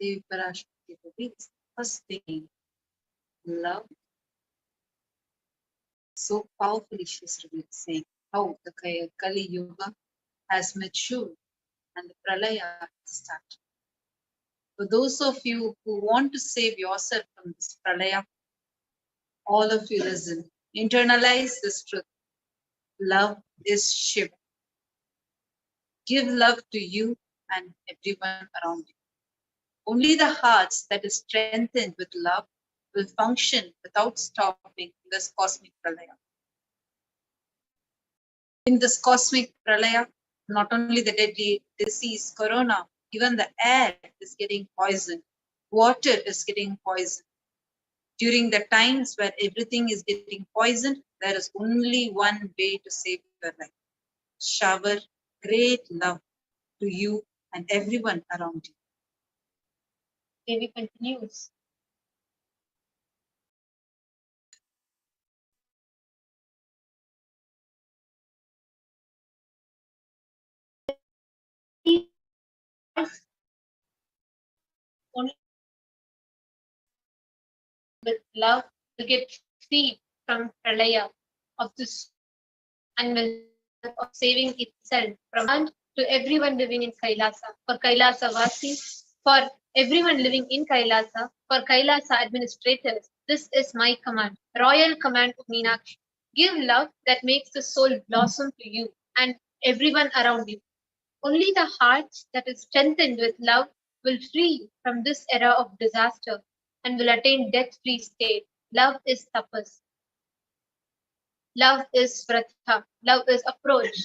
the Parashakti reveals first thing, love. So powerfully she's revealed, saying how the Kali Yuga has matured and the Pralaya has started. For those of you who want to save yourself from this Pralaya, all of you listen. Internalize this truth. Love is Shiva. Give love to you and everyone around you. Only the hearts that is strengthened with love will function without stopping in this cosmic pralaya. In this cosmic pralaya, not only the deadly disease, corona, even the air is getting poisoned. Water is getting poisoned. During the times where everything is getting poisoned, there is only one way to save your life. Shower great love to you and everyone around you. Devi continues. Only with love will get free from pralaya of this and will of saving itself from and to everyone living in Kailasa. For Kailasa Vasi, for everyone living in Kailasa, for Kailasa administrators, this is my command, royal command of Meenakshi. Give love that makes the soul blossom to you and everyone around you. Only the heart that is strengthened with love will free from this era of disaster and will attain death-free state. Love is tapas. Love is pratha. Love is approach.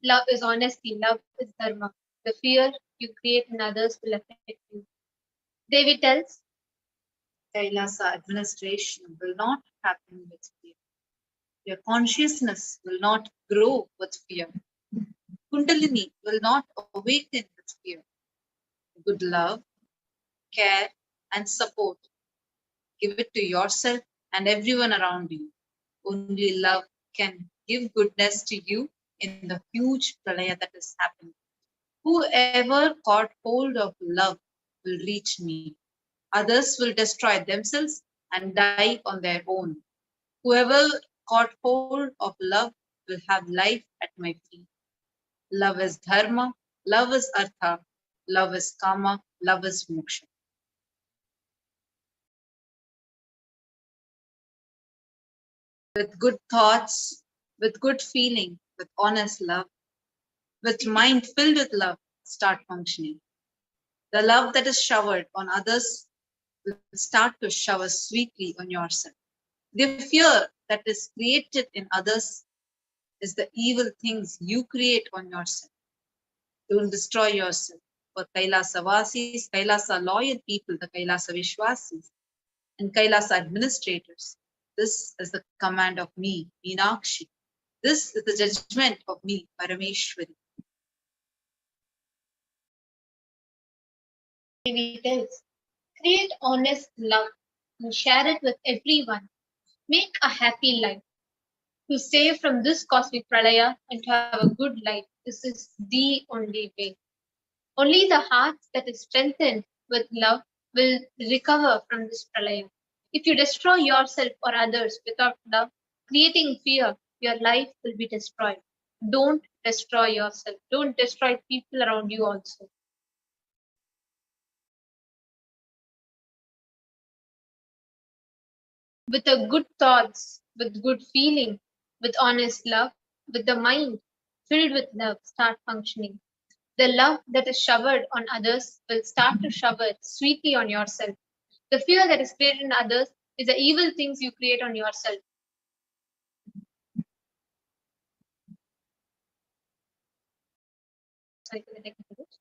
Love is honesty. Love is dharma. The fear you create in others will affect you. Devi tells, Kailasa administration will not happen with fear. Your consciousness will not grow with fear. Kundalini will not awaken with fear. Good love, care, and support. Give it to yourself and everyone around you. Only love can give goodness to you in the huge pralaya that is happening. Whoever caught hold of love will reach me. Others will destroy themselves and die on their own. Whoever caught hold of love will have life at my feet. Love is dharma, love is artha, love is kama, love is moksha. With good thoughts, with good feeling, with honest love, with mind filled with love, start functioning. The love that is showered on others will start to shower sweetly on yourself. The fear that is created in others is the evil things you create on yourself. Don't destroy yourself. For Kailasa Vasis, Kailasa loyal people, the Kailasa Vishwasis, and Kailasa administrators, this is the command of me, Meenakshi. This is the judgment of me, Parameshwari. Devi tells, create honest love and share it with everyone. Make a happy life. To save from this cosmic pralaya and to have a good life, this is the only way. Only the heart that is strengthened with love will recover from this pralaya. If you destroy yourself or others without love, creating fear, your life will be destroyed. Don't destroy yourself. Don't destroy people around you also. With a good thoughts, with good feeling, with honest love, with the mind filled with love, start functioning. The love that is showered on others will start to shower sweetly on yourself. The fear that is created in others is the evil things you create on yourself. Sorry for the technical glitch.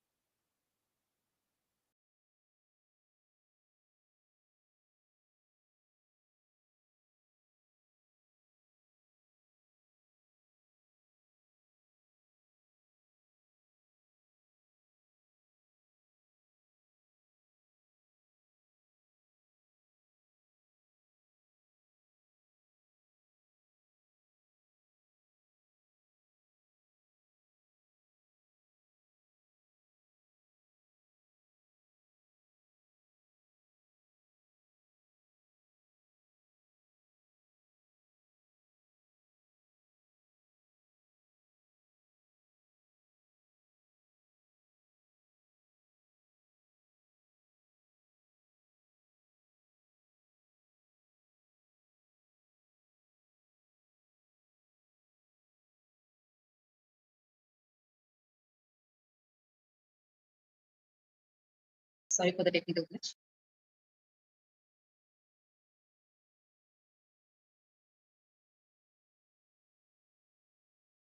Sorry for the technical glitch.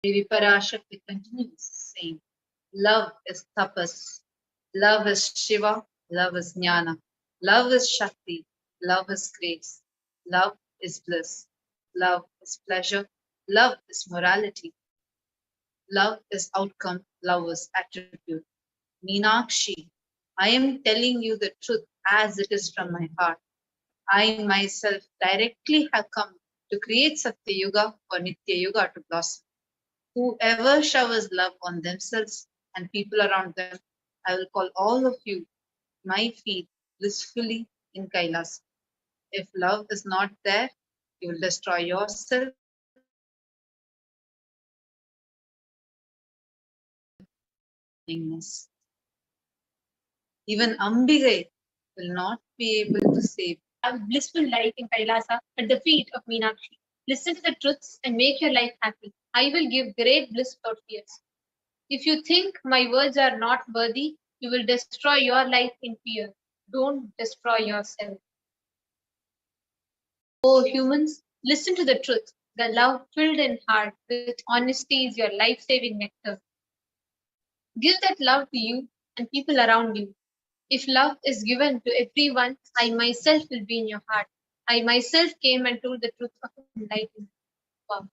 Devi Parashakti continues saying, love is tapas, love is Shiva, love is Jnana, love is Shakti, love is grace, love is bliss, love is pleasure, love is morality, love is outcome, love is attribute. Meenakshi, I am telling you the truth as it is from my heart. I myself directly have come to create Satya Yuga for Nitya Yuga to blossom. Whoever showers love on themselves and people around them, I will call all of you my feet blissfully in Kailasa. If love is not there, you will destroy yourself nothingness. Even Ambigai will not be able to save. Have blissful life in Kailasa at the feet of Meenakshi. Listen to the truths and make your life happy. I will give great bliss without fears. If you think my words are not worthy, you will destroy your life in fear. Don't destroy yourself. Oh, humans, listen to the truth. The love filled in heart with honesty is your life saving nectar. Give that love to you and people around you. If love is given to everyone, I myself will be in your heart. I myself came and told the truth of enlightenment. Wow.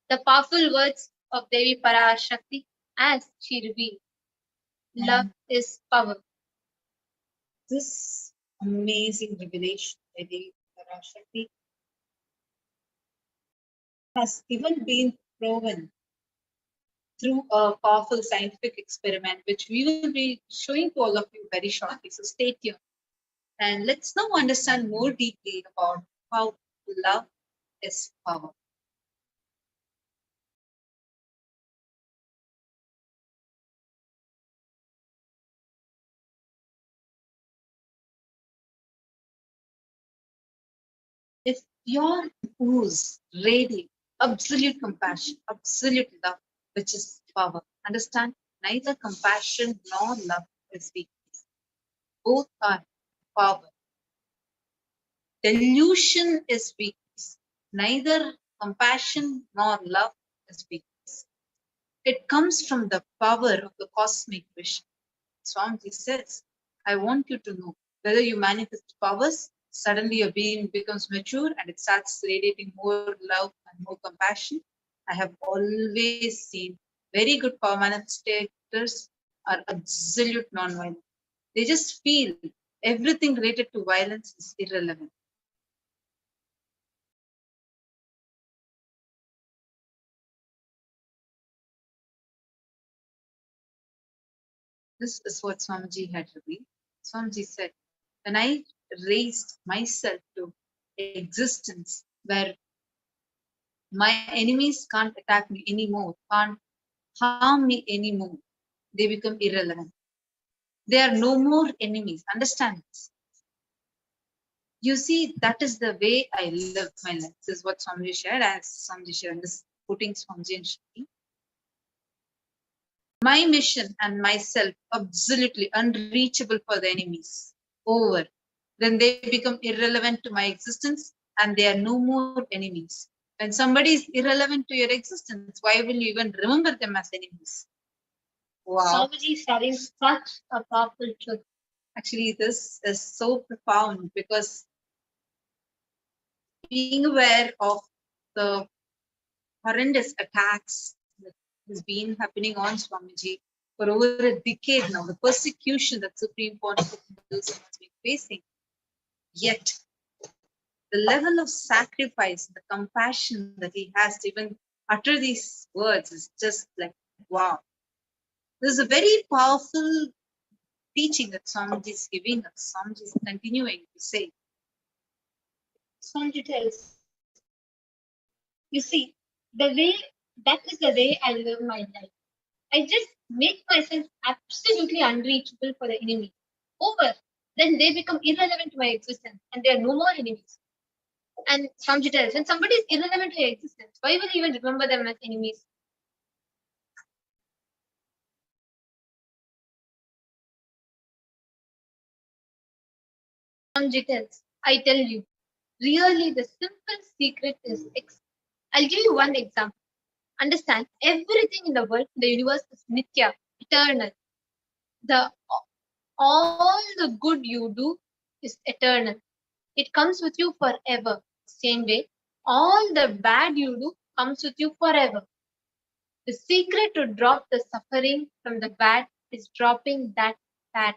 The powerful words of Devi Parashakti as she revealed. Love is power. This amazing revelation by Devi Parashakti has even been proven through a powerful scientific experiment, which we will be showing to all of you very shortly. So stay tuned. And let's now understand more deeply about how love is power. If your ooze, radiate, absolute compassion, absolute love, which is power, understand, neither compassion nor love is weakness. Both are power. Delusion is weakness. Neither compassion nor love is weakness. It comes from the power of the cosmic vision. Swamiji says, I want you to know whether you manifest powers, suddenly your being becomes mature and it starts radiating more love and more compassion. I have always seen very good power manifestators are absolute non-violent. They just feel everything related to violence is irrelevant. This is what Swamiji had revealed. Swamiji said, when I raised myself to existence where my enemies can't attack me anymore, can't harm me anymore, they become irrelevant. They are no more enemies. Understand this. You see, that is the way I live my life. This is what Swamiji shared, as Swamiji shared. I'm just putting Swamiji and Shri. My mission and myself absolutely unreachable for the enemies. Over. Then they become irrelevant to my existence and they are no more enemies. When somebody is irrelevant to your existence, why will you even remember them as enemies? Wow. Swamiji is sharing such a powerful truth. Actually, this is so profound because being aware of the horrendous attacks that has been happening on Swamiji for over a decade now, the persecution that Supreme Court has been facing. Yet, the level of sacrifice, the compassion that he has to even utter these words is just like, wow. This is a very powerful teaching that Swamiji is giving us. Swamiji is continuing to say. Swamiji tells, you see, the way, that is the way I live my life. I just make myself absolutely unreachable for the enemy. Over. Then they become irrelevant to my existence and they are no more enemies. And Swamiji tells, when somebody is irrelevant to your existence, why will you even remember them as enemies? Swamiji tells, I tell you, really the simple secret is I'll give you one example. Understand, everything in the world, the universe is nitya, eternal. The all the good you do is eternal. It comes with you forever. Same way, all the bad you do comes with you forever. The secret to drop the suffering from the bad is dropping that bad.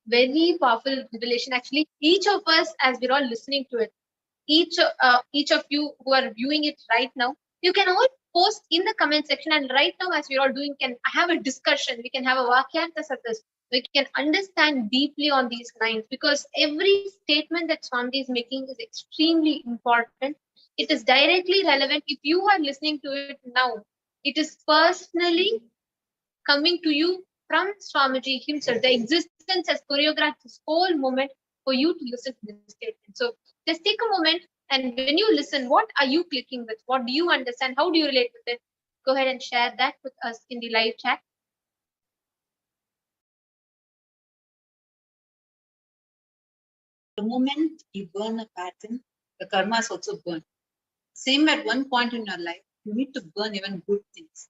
Very powerful revelation. Actually, each of us, as we're all listening to it, each of you who are viewing it right now, you can all post in the comment section, and right now as we're all doing, can have a discussion, we can have a vakyanta satas, we can understand deeply on these lines, because every statement that Swamiji is making is extremely important. It is directly relevant. If you are listening to it now, it is personally coming to you from Swamiji himself. The existence has choreographed this whole moment for you to listen to this statement. So just take a moment, and when you listen, what are you clicking with? What do you understand? How do you relate with it? Go ahead and share that with us in the live chat. The moment you burn a pattern, the karma is also burned. Same at one point in your life, you need to burn even good things.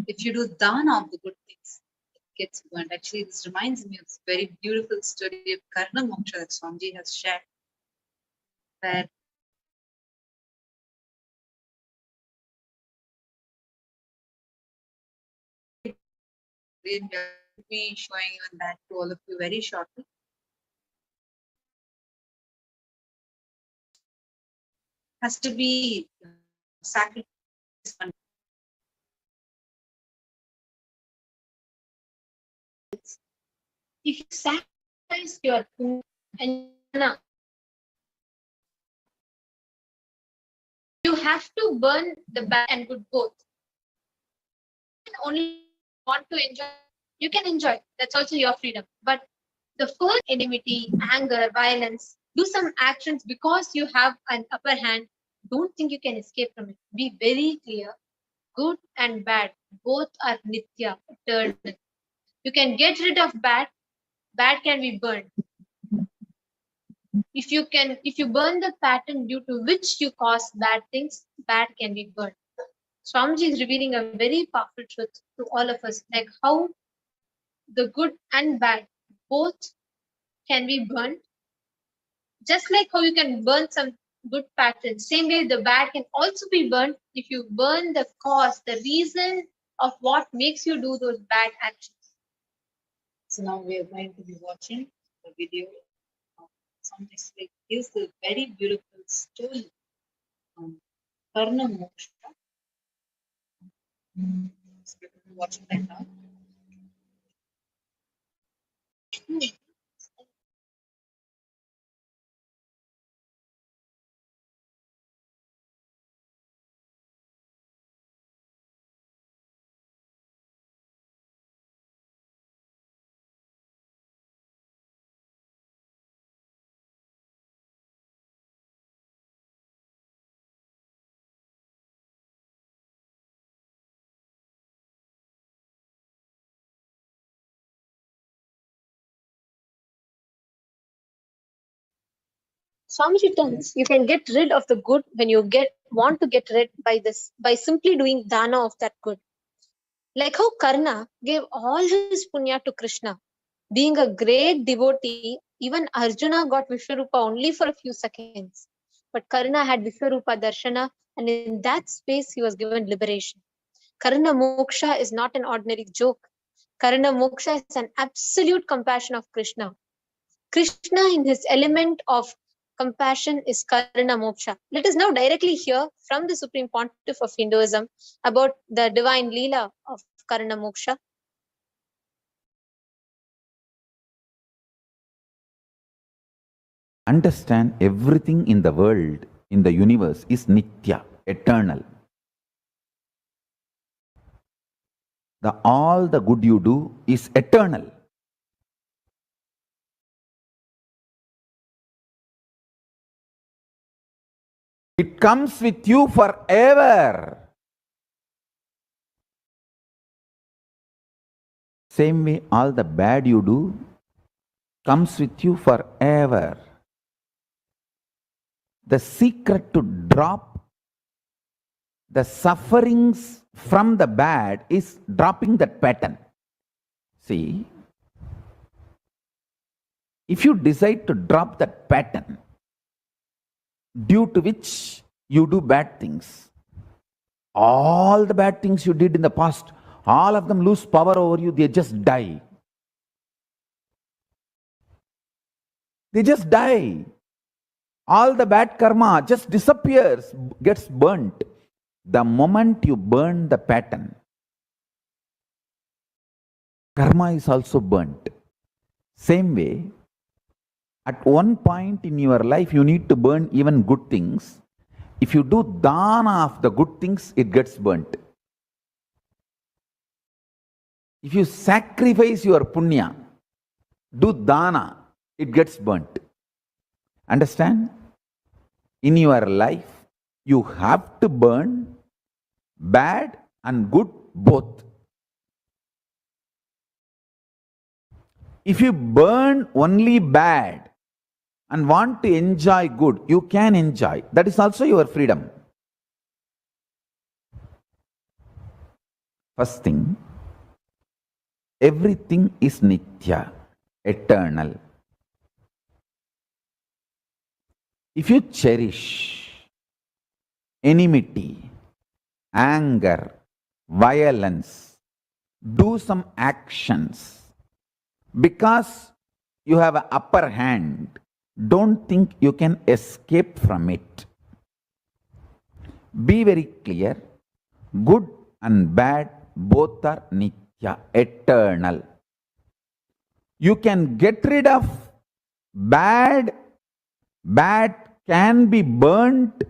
If you do dana of the good things, it gets burned. Actually, this reminds me of this very beautiful story of Karna Moksha that Swamiji has shared, where we will be showing on that to all of you very shortly. Has to be sacrificed. If you sacrifice your and you have to burn the bad and good both. Only want to enjoy, you can enjoy. That's also your freedom. But the first enmity, anger, violence, do some actions because you have an upper hand. Don't think you can escape from it. Be very clear. Good and bad, both are nitya, eternal. You can get rid of bad, bad can be burned. If you burn the pattern due to which you cause bad things, bad can be burned. Swamiji is revealing a very powerful truth to all of us, like how the good and bad both can be burned. Just like how you can burn some good patterns, same way the bad can also be burned if you burn the cause, the reason of what makes you do those bad actions. So now we are going to be watching the video. Something gives a very beautiful story on Karna Moksha. So we're watching that now. Swamiji tells you can get rid of the good when you want to get rid by simply doing dana of that good. Like how Karna gave all his punya to Krishna. Being a great devotee, even Arjuna got Vishwarupa only for a few seconds. But Karna had Vishwarupa darshana, and in that space he was given liberation. Karna moksha is not an ordinary joke. Karna moksha is an absolute compassion of Krishna. Krishna, in his element of compassion, is Karna Moksha. Let us now directly hear from the Supreme Pontiff of Hinduism about the divine Leela of Karna Moksha. Understand everything in the world, in the universe, is nitya, eternal. All the good you do is eternal. It comes with you forever. Same way, all the bad you do comes with you forever. The secret to drop the sufferings from the bad is dropping that pattern. See, if you decide to drop that pattern due to which you do bad things, all the bad things you did in the past, all of them lose power over you, they just die. They just die. All the bad karma just disappears, gets burnt. The moment you burn the pattern, karma is also burnt. Same way, at one point in your life, you need to burn even good things. If you do dana of the good things, it gets burnt. If you sacrifice your punya, do dana, it gets burnt. Understand? In your life, you have to burn bad and good both. If you burn only bad and want to enjoy good, you can enjoy. That is also your freedom. First thing, everything is nitya, eternal. If you cherish enmity, anger, violence, do some actions because you have an upper hand, don't think you can escape from it. Be very clear, good and bad both are nitya, eternal. You can get rid of bad. Bad can be burnt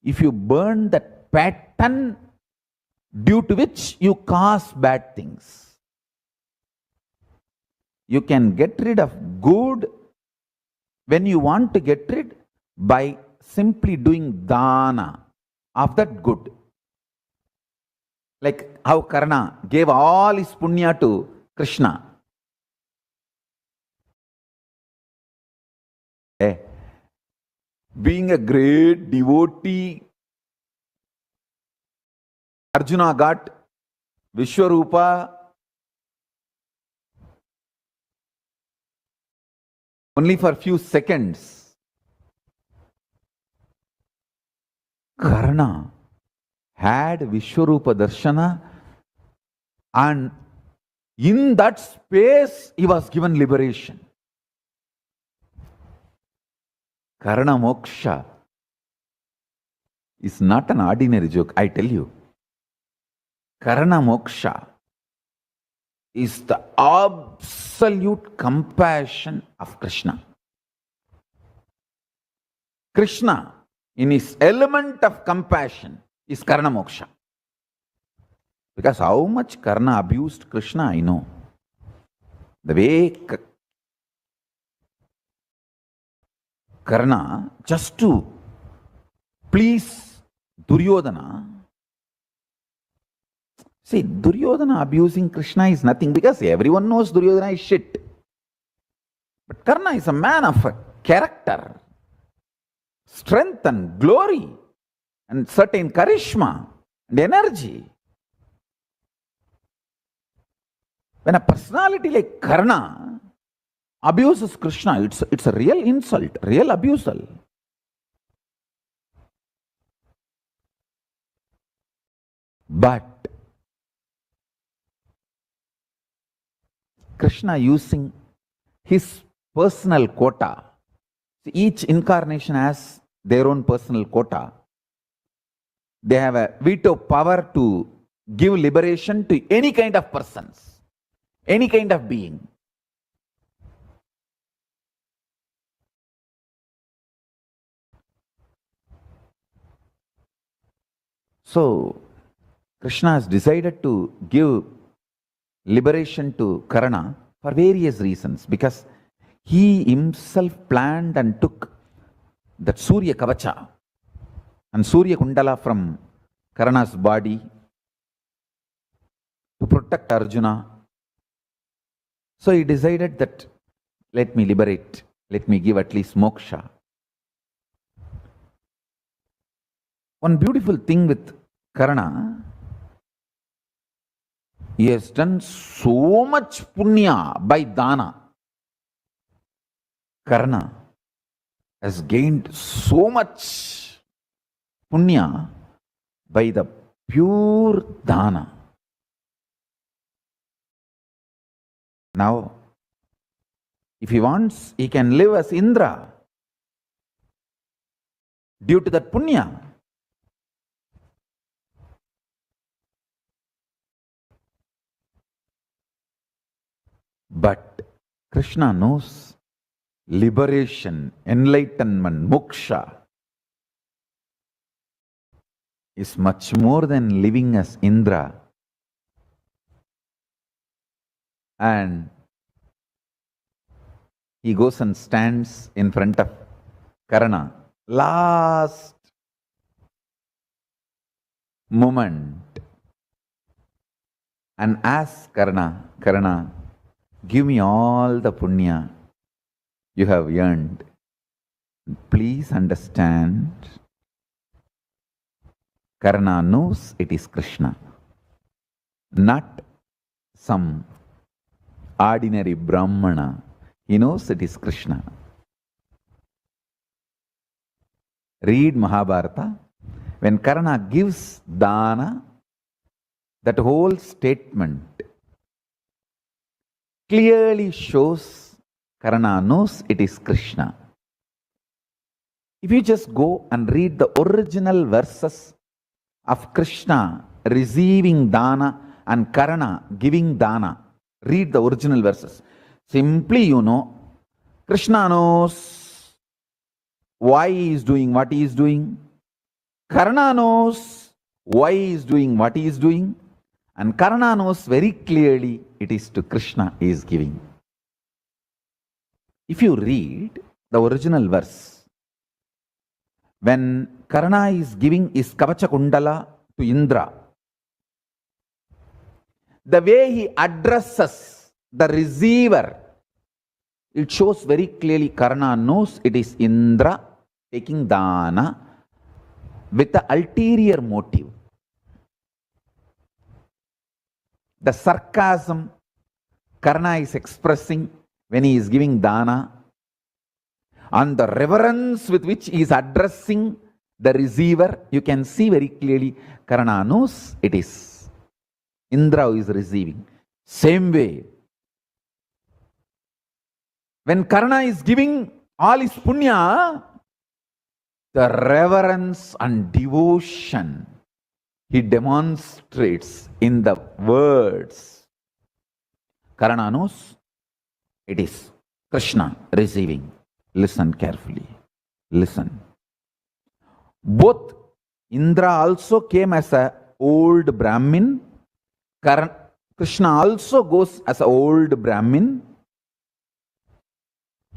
if you burn that pattern due to which you cause bad things. You can get rid of good when you want to get rid by simply doing dana of that good. Like how Karna gave all his punya to Krishna. Being a great devotee, Arjuna got Vishwarupa only for a few seconds. Karna had Vishwarupa darshana, and in that space he was given liberation. Karna moksha is not an ordinary joke, I tell you. Karna moksha is the absolute compassion of Krishna. Krishna, in his element of compassion, is Karna moksha. Because how much Karna abused Krishna, I know. The way Karna, just to please Duryodhana. See, Duryodhana abusing Krishna is nothing because everyone knows Duryodhana is shit. But Karna is a man of a character, strength and glory, and certain charisma and energy. When a personality like Karna abuses Krishna, it's a real insult, real abusal. But Krishna using his personal quota. Each incarnation has their own personal quota. They have a veto power to give liberation to any kind of persons, any kind of being. So, Krishna has decided to give liberation to Karna for various reasons, because he himself planned and took that Surya Kavacha and Surya Kundala from Karna's body to protect Arjuna So he decided that let me liberate, let me give at least moksha. One beautiful thing with Karna, he has done so much punya by dana. Karna has gained so much punya by the pure dana. Now, if he wants, he can live as Indra due to that punya. But Krishna knows liberation, enlightenment, moksha is much more than living as Indra. And he goes and stands in front of Karna. Last moment. And asks Karna, give me all the punya you have earned. Please understand, Karna knows it is Krishna, not some ordinary Brahmana. He knows it is Krishna. Read Mahabharata. When Karna gives dana, that whole statement clearly shows Karna knows it is Krishna. If you just go and read the original verses of Krishna receiving dana and Karna giving dana, read the original verses. Simply you know, Krishna knows why he is doing what he is doing. Karna knows why he is doing what he is doing. And Karna knows very clearly it is to Krishna he is giving. If you read the original verse, when Karna is giving his Kavacha Kundala to Indra, the way he addresses the receiver, it shows very clearly Karna knows it is Indra taking dana with the ulterior motive. The sarcasm Karna is expressing when he is giving dana, and the reverence with which he is addressing the receiver, you can see very clearly Karna knows it is Indra who is receiving. Same way, when Karna is giving all his punya, the reverence and devotion he demonstrates in the words. Karna knows it is Krishna receiving. Listen carefully. Listen. Both Indra also came as an old Brahmin. Krishna also goes as an old Brahmin.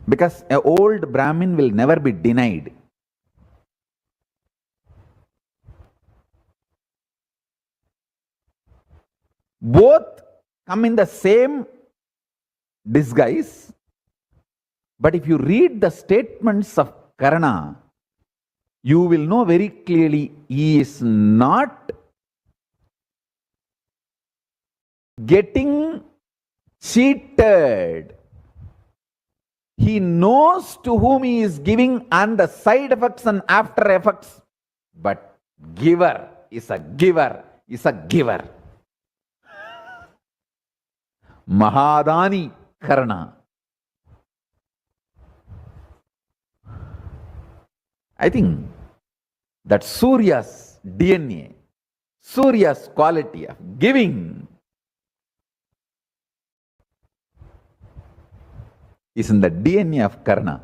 Because an old Brahmin will never be denied. Both come in the same disguise, but if you read the statements of Karna, you will know very clearly he is not getting cheated. He knows to whom he is giving and the side effects and after effects, but giver is a giver, is a giver. Mahadani Karna. I think that Surya's DNA, Surya's quality of giving is in the DNA of Karna.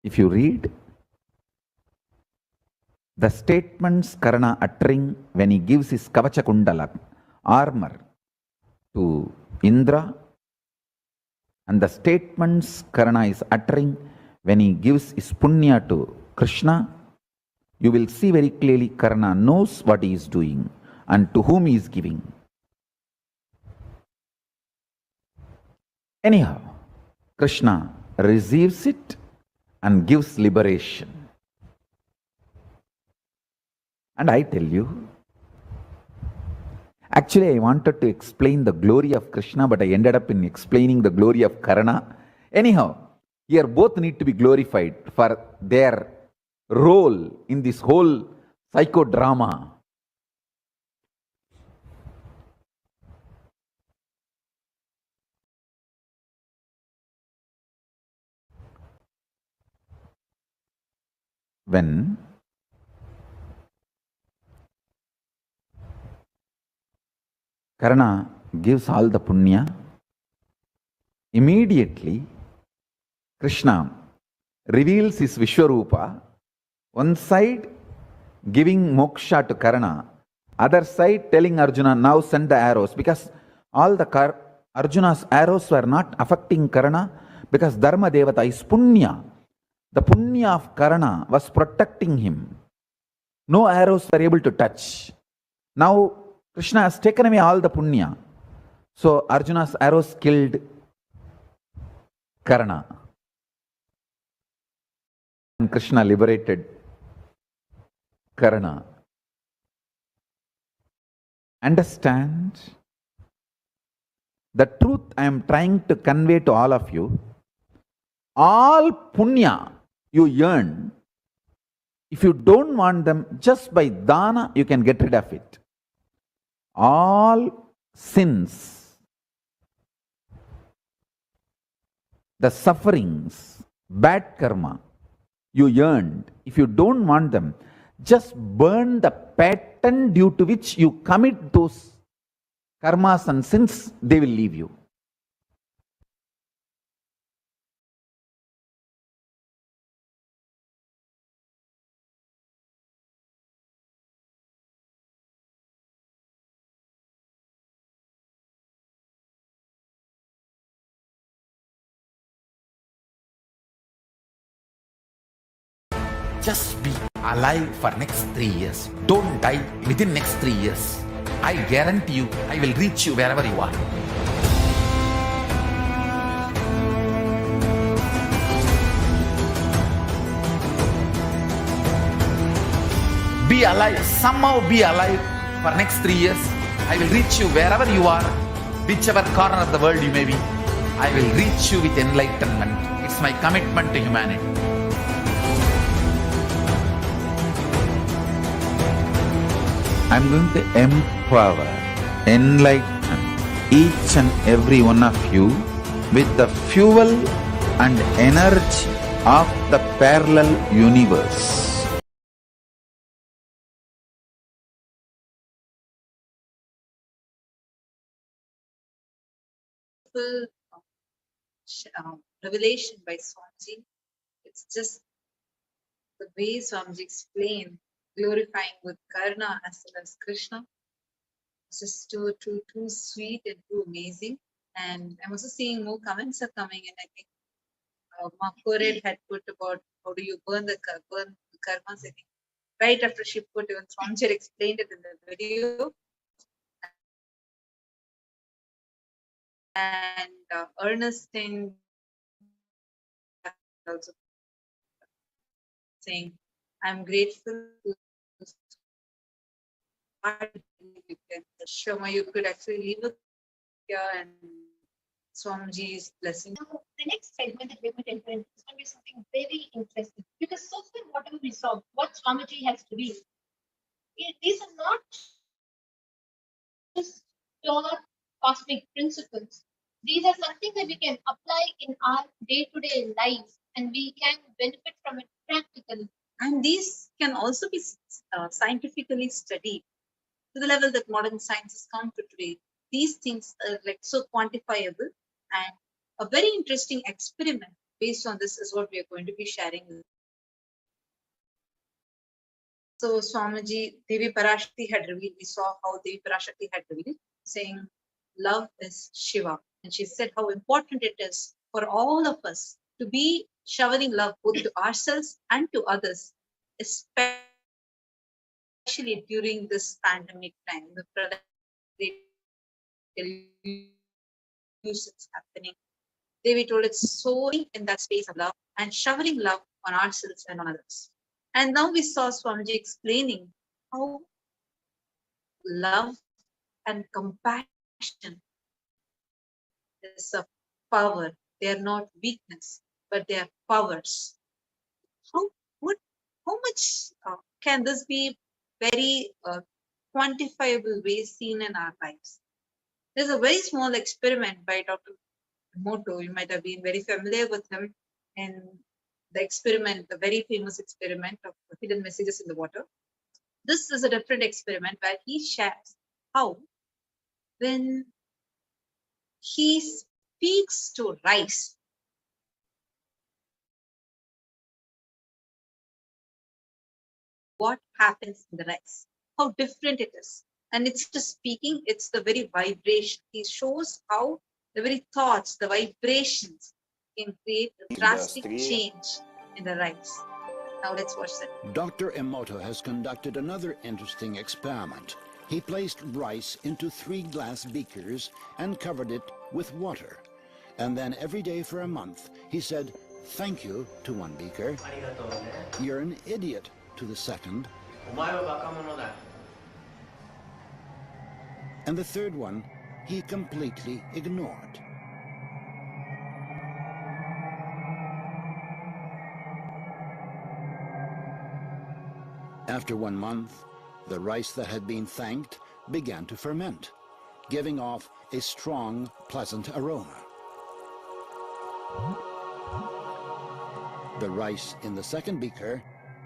If you read the statements Karna uttering when he gives his Kavacha Kundala armor to Indra, and the statements Karna is uttering when he gives his punya to Krishna, you will see very clearly Karna knows what he is doing and to whom he is giving. Anyhow, Krishna receives it and gives liberation. And I tell you, actually I wanted to explain the glory of Krishna, but I ended up in explaining the glory of Karna. Anyhow, here both need to be glorified for their role in this whole psychodrama. When Karna gives all the punya, immediately Krishna reveals his Vishwarupa, one side giving moksha to Karna, other side telling Arjuna, now send the arrows, because all the Arjuna's arrows were not affecting Karna, because Dharma Devata is punya. The punya of Karna was protecting him. No arrows were able to touch. Now Krishna has taken away all the punya. So Arjuna's arrows killed Karna. And Krishna liberated Karna. Understand the truth I am trying to convey to all of you. All punya you earn, if you don't want them, just by dana you can get rid of it. All sins, the sufferings, bad karma you earned, if you don't want them, just burn the pattern due to which you commit those karmas and sins, they will leave you. Just be alive for next 3 years. Don't die within next 3 years. I guarantee you, I will reach you wherever you are. Be alive, somehow be alive for next 3 years. I will reach you wherever you are, whichever corner of the world you may be. I will reach you with enlightenment. It's my commitment to humanity. I'm going to empower, enlighten each and every one of you with the fuel and energy of the parallel universe. Revelation by Swamiji. It's just the way Swamiji explained, glorifying with Karna as well as Krishna. It's just too sweet and too amazing. And I'm also seeing more comments are coming in. I think Makored had put about how do you burn the karmas. I think right after she put, even Swamiji explained it in the video. And Ernestine also saying, I'm grateful to Shoma, you could actually leave it here and Swamiji's blessing. Now, the next segment that we're going to enter into is going to be something very interesting, because so far whatever we saw, what Swamiji has revealed, these are not just pure cosmic principles. These are something that we can apply in our day-to-day lives, and we can benefit from it practically. And these can also be scientifically studied to the level that modern science has come to today. These things are like so quantifiable, and a very interesting experiment based on this is what we are going to be sharing. So Swamiji, Devi Parashakti had revealed, we saw how Devi Parashakti had revealed, saying love is Shiva. And she said how important it is for all of us to be showering love both to ourselves and to others, especially especially during this pandemic time, the illusions happening. Devi told it's soaring in that space of love and showering love on ourselves and on others. And now we saw Swamiji explaining how love and compassion is a power. They are not weakness, but they are powers. How what? How much can this be very quantifiable way seen in our lives? There's a very small experiment by Dr. Emoto. You might have been very familiar with him in the experiment, the very famous experiment of hidden messages in the water. This is a different experiment where he shares how when he speaks to rice, what happens in the rice, how different it is. And it's just speaking, it's the very vibration. He shows how the very thoughts, the vibrations can create a drastic change in the rice. Now let's watch that. Dr. Emoto has conducted another interesting experiment. He placed rice into 3 glass beakers and covered it with water. And then every day for a month, he said, "Thank you" to one beaker, "You're an idiot" to the second, and the third one he completely ignored. After 1 month, the rice that had been thanked began to ferment, giving off a strong, pleasant aroma. The rice in the second beaker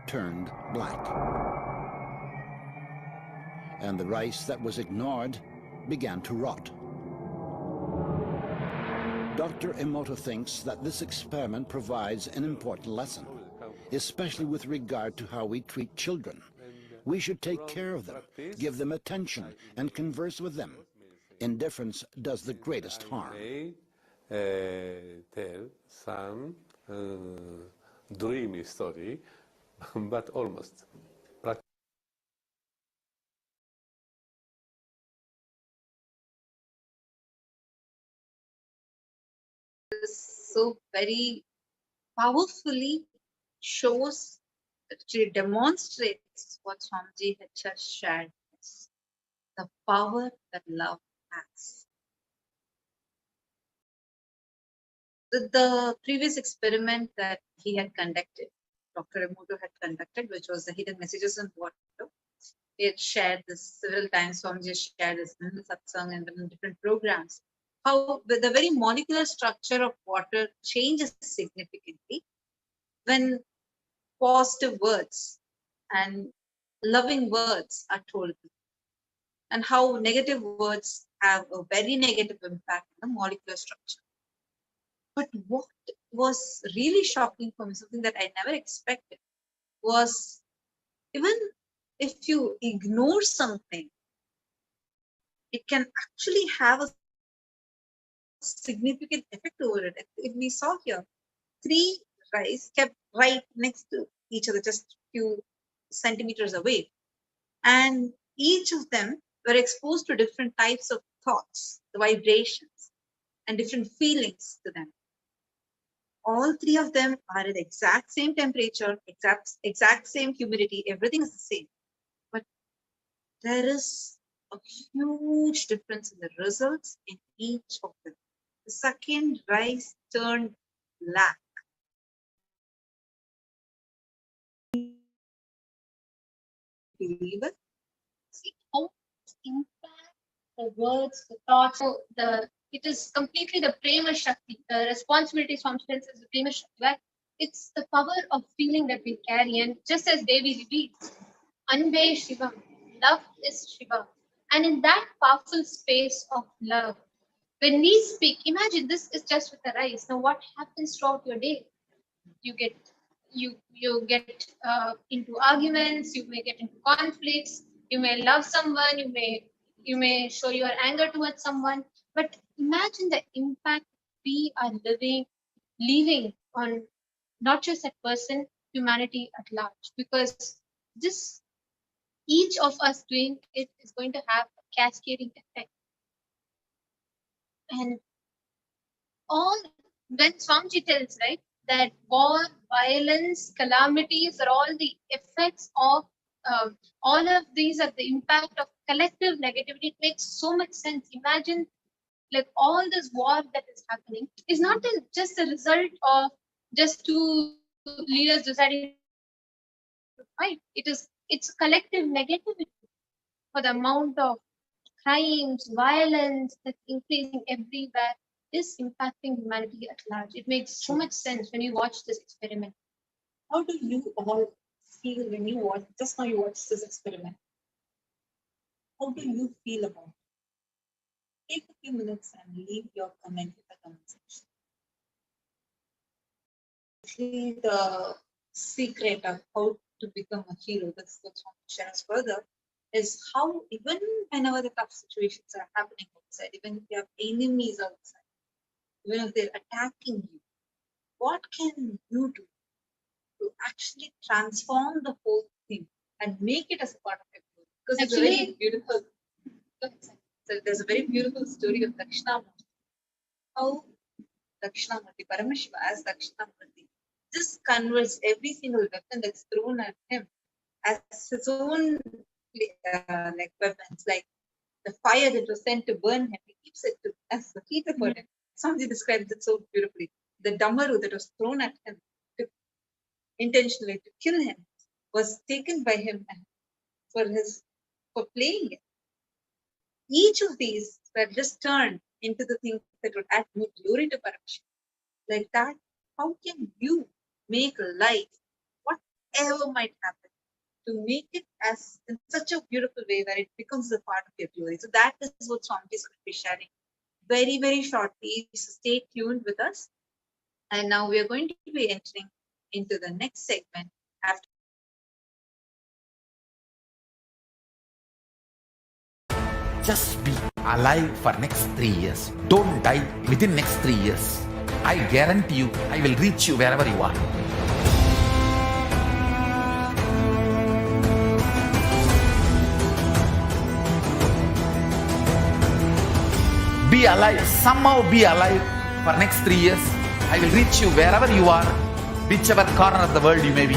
turned black, and the rice that was ignored began to rot. Dr. Emoto thinks that this experiment provides an important lesson, especially with regard to how we treat children. We should take care of them, give them attention, and converse with them. Indifference does the greatest harm. Tell some dreamy story, but almost. So very powerfully shows, actually demonstrates what Swamiji had just shared, the power that love has. The previous experiment that he had conducted, Dr. Emoto had conducted, which was the hidden messages in water. He had shared this several times. Swamiji shared this in satsang and in different programs. How the very molecular structure of water changes significantly when positive words and loving words are told, and how negative words have a very negative impact on the molecular structure. But what was really shocking for me, something that I never expected, was even if you ignore something, it can actually have a significant effect over it. If we saw here, 3 rice kept right next to each other, just few centimeters away, and each of them were exposed to different types of thoughts, the vibrations, and different feelings to them. All 3 of them are at the exact same temperature, exact same humidity, everything is the same. But there is a huge difference in the results in each of them. The second rice turned black. Believe it? See how impact the words, the thoughts. So it is completely the Paramasakti. The responsibility from students is the Paramasakti, where it's the power of feeling that we carry. And just as Devi reveals, Anbe Shivam, love is Shiva. And in that powerful space of love, when we speak, imagine this is just with the rice. Now, what happens throughout your day? You get into arguments. You may get into conflicts. You may love someone. You may show your anger towards someone. But imagine the impact we are leaving on not just that person, humanity at large. Because this each of us doing it is going to have a cascading effect. And all when Swamiji tells, right, that war, violence, calamities are all the effects of all of these are the impact of collective negativity. It makes so much sense. Imagine like all this war that is happening is not just a result of just two leaders deciding to fight. It's collective negativity for the amount of crimes, violence that's increasing everywhere is impacting humanity at large. It makes so much sense when you watch this experiment. How do you all feel when you watch, just now you watched this experiment? How do you feel about it? Take a few minutes and leave your comment in the comment section. Actually, the secret of how to become a hero, that's what Swami shares further, is how even whenever the tough situations are happening outside, even if you have enemies outside, even if they're attacking you, what can you do to actually transform the whole thing and make it as a part of your growth? Because it's a very beautiful. So there's a very beautiful story of Dakshinamurti. How Dakshinamurti, Paramashiva as Dakshinamurti, just converts every single weapon that's thrown at him as his own like weapons, like the fire that was sent to burn him, he keeps it as the heater for him. Somebody describes it so beautifully. The damaru that was thrown at him intentionally to kill him was taken by him for playing it. Each of these were just turned into the things that would add more glory to Paramashiva. Like that, how can you make life, whatever might happen, to make it as in such a beautiful way that it becomes a part of your glory? So that is what Swamiji is going to be sharing very, very shortly. So stay tuned with us. And now we are going to be entering into the next segment after. Just be alive for next 3 years. Don't die within next 3 years. I guarantee you, I will reach you wherever you are. Be alive, somehow be alive for next 3 years. I will reach you wherever you are, whichever corner of the world you may be.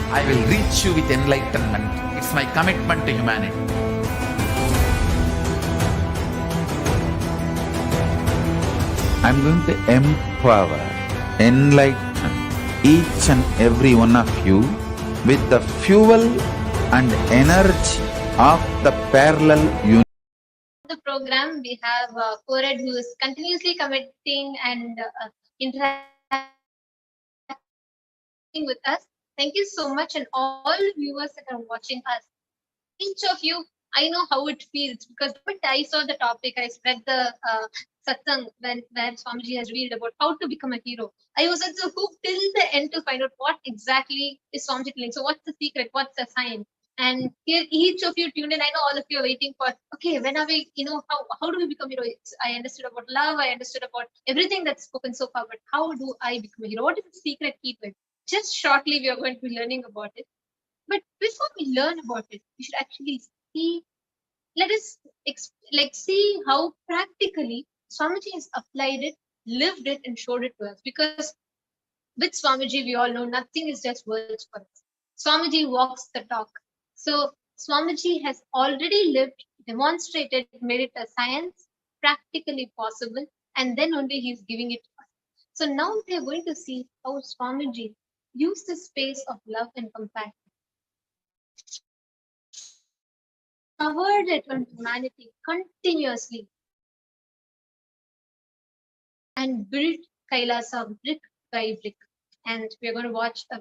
I will reach you with enlightenment. It's my commitment to humanity. I'm going to empower, enlighten each and every one of you with the fuel and energy of the parallel universe. The program we have Kored, who is continuously commenting and interacting with us. Thank you so much, and all viewers that are watching us. Each of you, I know how it feels because the moment I saw the topic, I read the satsang where Swamiji has revealed about how to become a hero. I was at the hook till the end to find out what exactly is Swamiji telling. So what's the secret? What's the sign? And here, each of you tuned in. I know all of you are waiting for, okay, when are we, how do we become hero? I understood about love. I understood about everything that's spoken so far, but how do I become a hero? What is the secret key to it? Just shortly, we are going to be learning about it. But before we learn about it, we should actually see, let us see how practically Swamiji has applied it, lived it, and showed it to us. Because with Swamiji, we all know nothing is just words for us. Swamiji walks the talk. So Swamiji has already lived, demonstrated, made it a science, practically possible, and then only he's giving it to us. So now we are going to see how Swamiji used the space of love and compassion, covered it on humanity continuously, and built Kailasa brick by brick. And we're going to watch a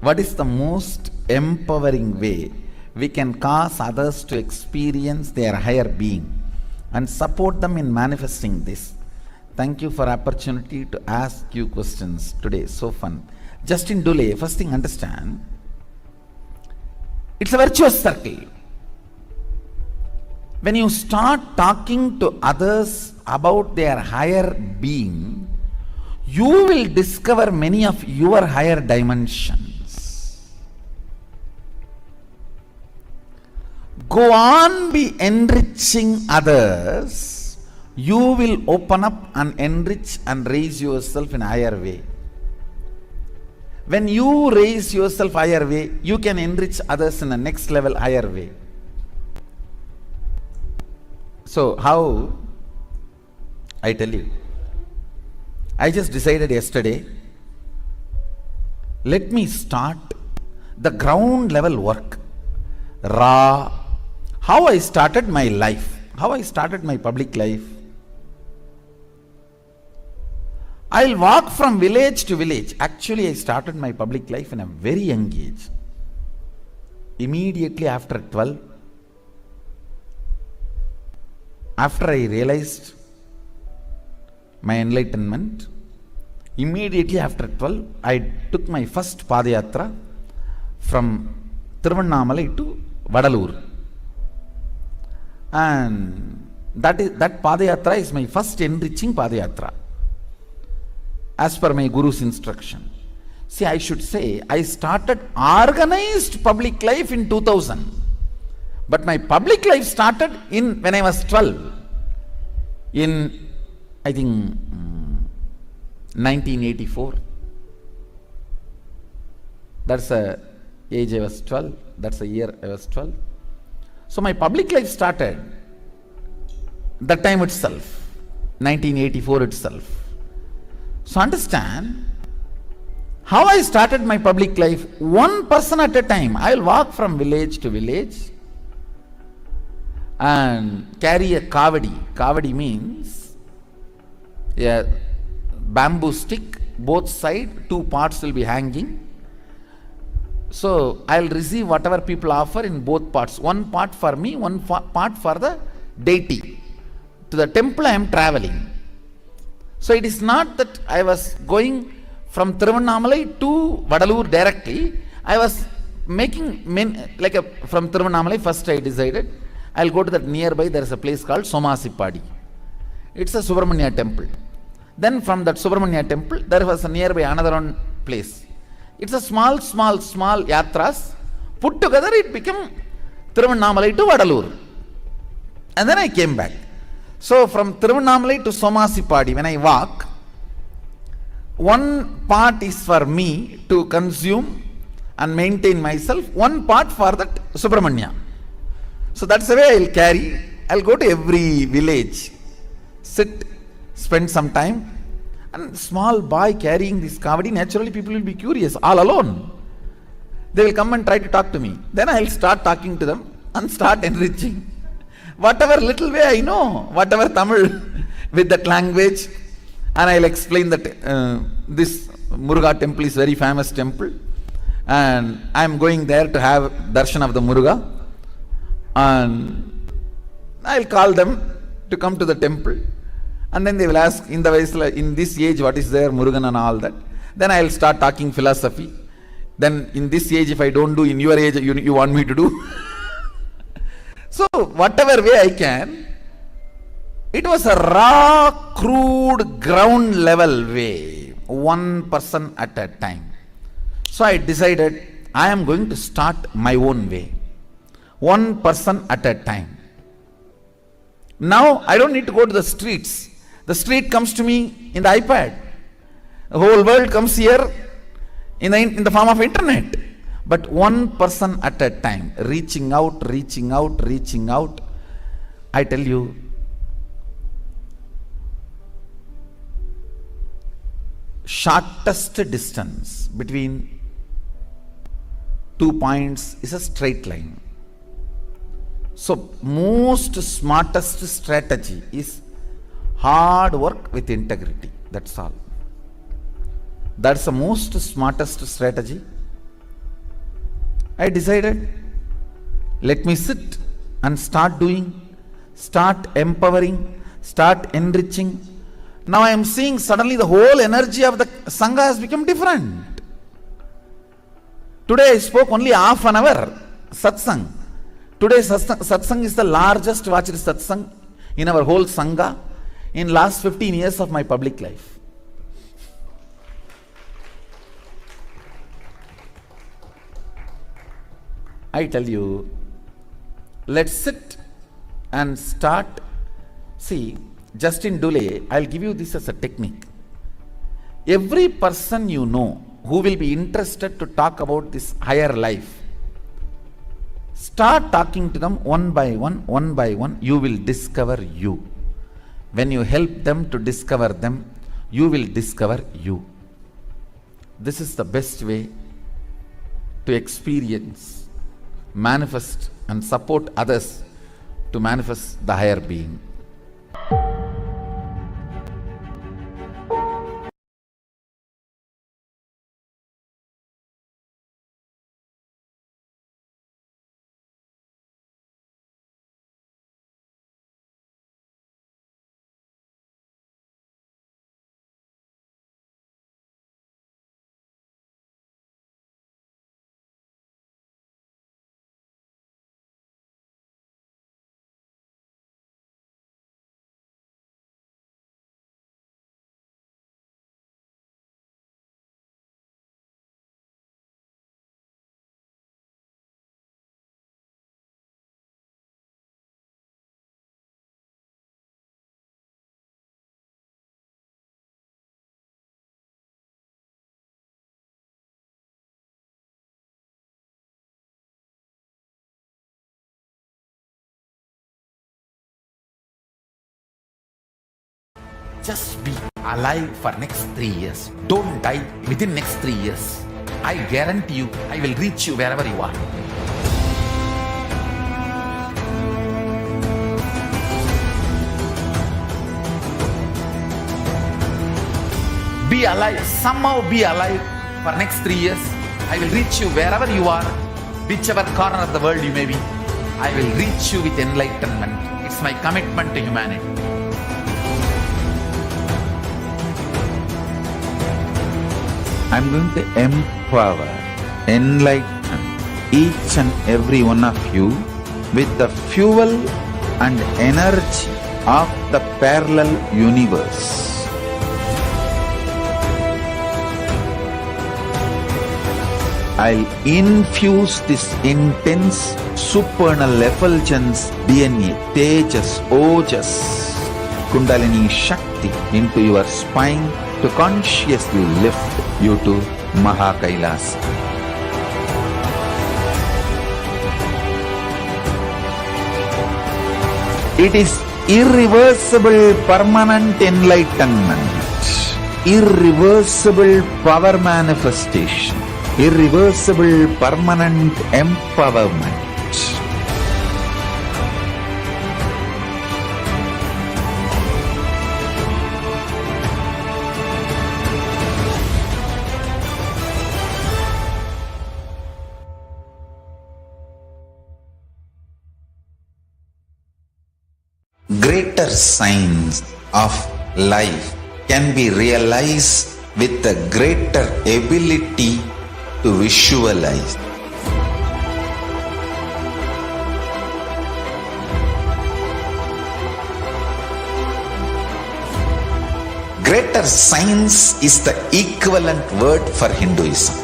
What is the most empowering way we can cause others to experience their higher being and support them in manifesting this? Thank you for opportunity to ask you questions today. So fun. Justin Duley, first thing understand, it's a virtuous circle. When you start talking to others about their higher being, you will discover many of your higher dimensions. Go on be enriching others, you will open up and enrich and raise yourself in a higher way. When you raise yourself higher way, you can enrich others in a next level higher way. So how? I tell you, I just decided yesterday, let me start the ground level work, raw, how I started my life, how I started my public life. I'll walk from village to village. Actually, I started my public life in a very young age. Immediately after 12, after I realized my enlightenment, immediately after 12, I took my first Padayatra from Tiruvannamalai to Vadalur. And that Padayatra is my first enriching Padayatra, as per my Guru's instruction. See, I should say, I started organized public life in 2000. But my public life started when I was 12. In, I think, 1984. That's the age I was 12. That's the year I was 12. So my public life started that time itself, 1984 itself. So understand how I started my public life. One person at a time. I will walk from village to village and carry a kavadi. Kavadi means a bamboo stick, both sides, two parts will be hanging. So I will receive whatever people offer in both parts. One part for me, one part for the deity. To the temple I am traveling. So it is not that I was going from Tiruvannamalai to Vadalur directly. I was making from Tiruvannamalai. First I decided I'll go to that nearby. There is a place called Somasipadi. It's a Subramanya temple. Then from that Subramanya temple, there was a nearby another one place. It's a small yatras. Put together it became Tiruvannamalai to Vadalur. And then I came back. So from Tiruvannamalai to Somasipadi, when I walk, one part is for me to consume and maintain myself, one part for that Subramanya. So that's the way I'll carry. I'll go to every village, sit, spend some time, and small boy carrying this kavadi, naturally people will be curious, all alone. They will come and try to talk to me. Then I'll start talking to them and start enriching. Whatever little way I know, whatever Tamil with that language, and I'll explain that this Muruga temple is very famous temple, and I'm going there to have darshan of the Muruga, and I'll call them to come to the temple, and then they will ask in this age what is there, Murugan and all that. Then I'll start talking philosophy. Then in this age, if I don't do, in your age you want me to do. So whatever way I can, it was a raw, crude, ground level way, one person at a time. So I decided I am going to start my own way, one person at a time. Now I don't need to go to the streets. The street comes to me in the iPad. The whole world comes here in the form of internet. But one person at a time, reaching out. I tell you, shortest distance between 2 points is a straight line. So most smartest strategy is hard work with integrity. That's all. That's the most smartest strategy. I decided, let me sit and start doing, start empowering, start enriching. Now I am seeing suddenly the whole energy of the Sangha has become different. Today I spoke only half an hour, satsang. Today satsang is the largest watched satsang in our whole Sangha in last 15 years of my public life. I tell you, let's sit and start. See, Justin Dulé, I'll give you this as a technique. Every person you know who will be interested to talk about this higher life, start talking to them one by one, you will discover you. When you help them to discover them, you will discover you. This is the best way to experience, manifest and support others to manifest the higher being. Just be alive for next 3 years. Don't die within next 3 years. I guarantee you, I will reach you wherever you are. Be alive, somehow be alive for next 3 years. I will reach you wherever you are, whichever corner of the world you may be. I will reach you with enlightenment. It's my commitment to humanity. I'm going to empower, enlighten each and every one of you with the fuel and energy of the parallel universe. I'll infuse this intense supernal effulgence DNA, Tejas, Ojas, Kundalini Shakti into your spine to consciously lift you to Kailasa. It is irreversible permanent enlightenment, irreversible power manifestation, irreversible permanent empowerment. Greater signs of life can be realized with a greater ability to visualize. Greater science is the equivalent word for Hinduism.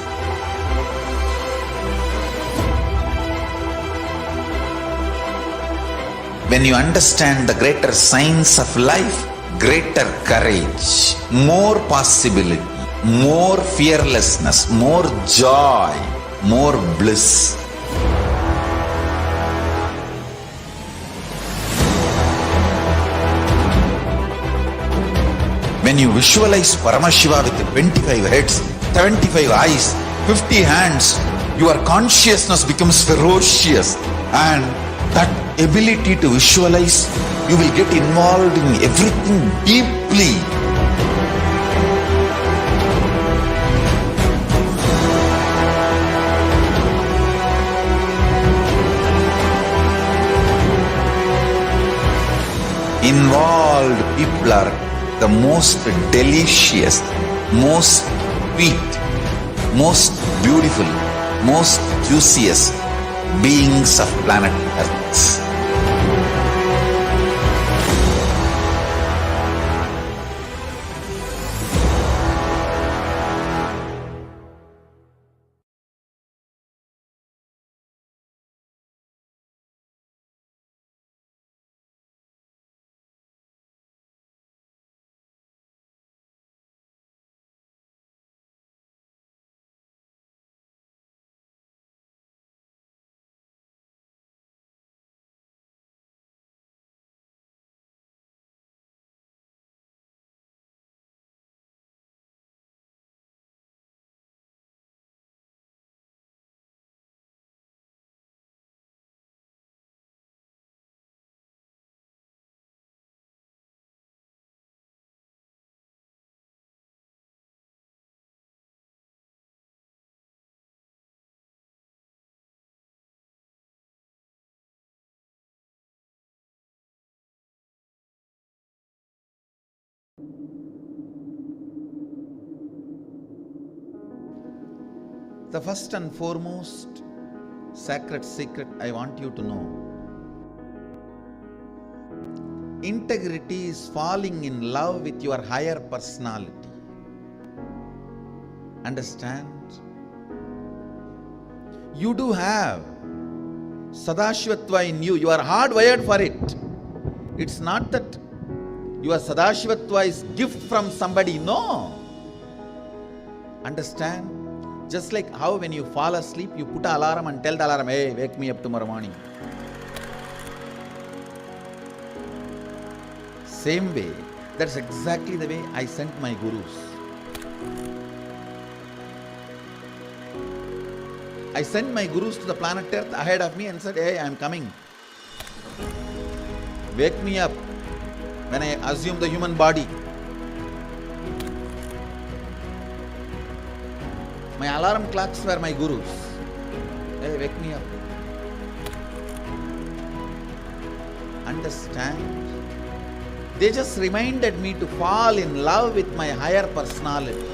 When you understand the greater science of life, greater courage, more possibility, more fearlessness, more joy, more bliss. When you visualize Paramashiva with 25 heads, 75 eyes, 50 hands, your consciousness becomes ferocious, and that ability to visualize, you will get involved in everything deeply. involved people are the most delicious, most sweet, most beautiful, most juiciest beings of planet Earth. The first and foremost sacred secret I want you to know: integrity is falling in love with your higher personality. Understand? You do have Sadashivatva in you. You are hardwired for it. It's not that your Sadashivatva is gift from somebody. No. Understand? Just like how when you fall asleep, you put an alarm and tell the alarm, hey, wake me up tomorrow morning. Same way, that's exactly the way I sent my gurus. I sent my gurus to the planet Earth ahead of me and said, hey, I am coming. Wake me up when I assume the human body. My alarm clocks were my gurus. Hey, wake me up. Understand? They just reminded me to fall in love with my higher personality,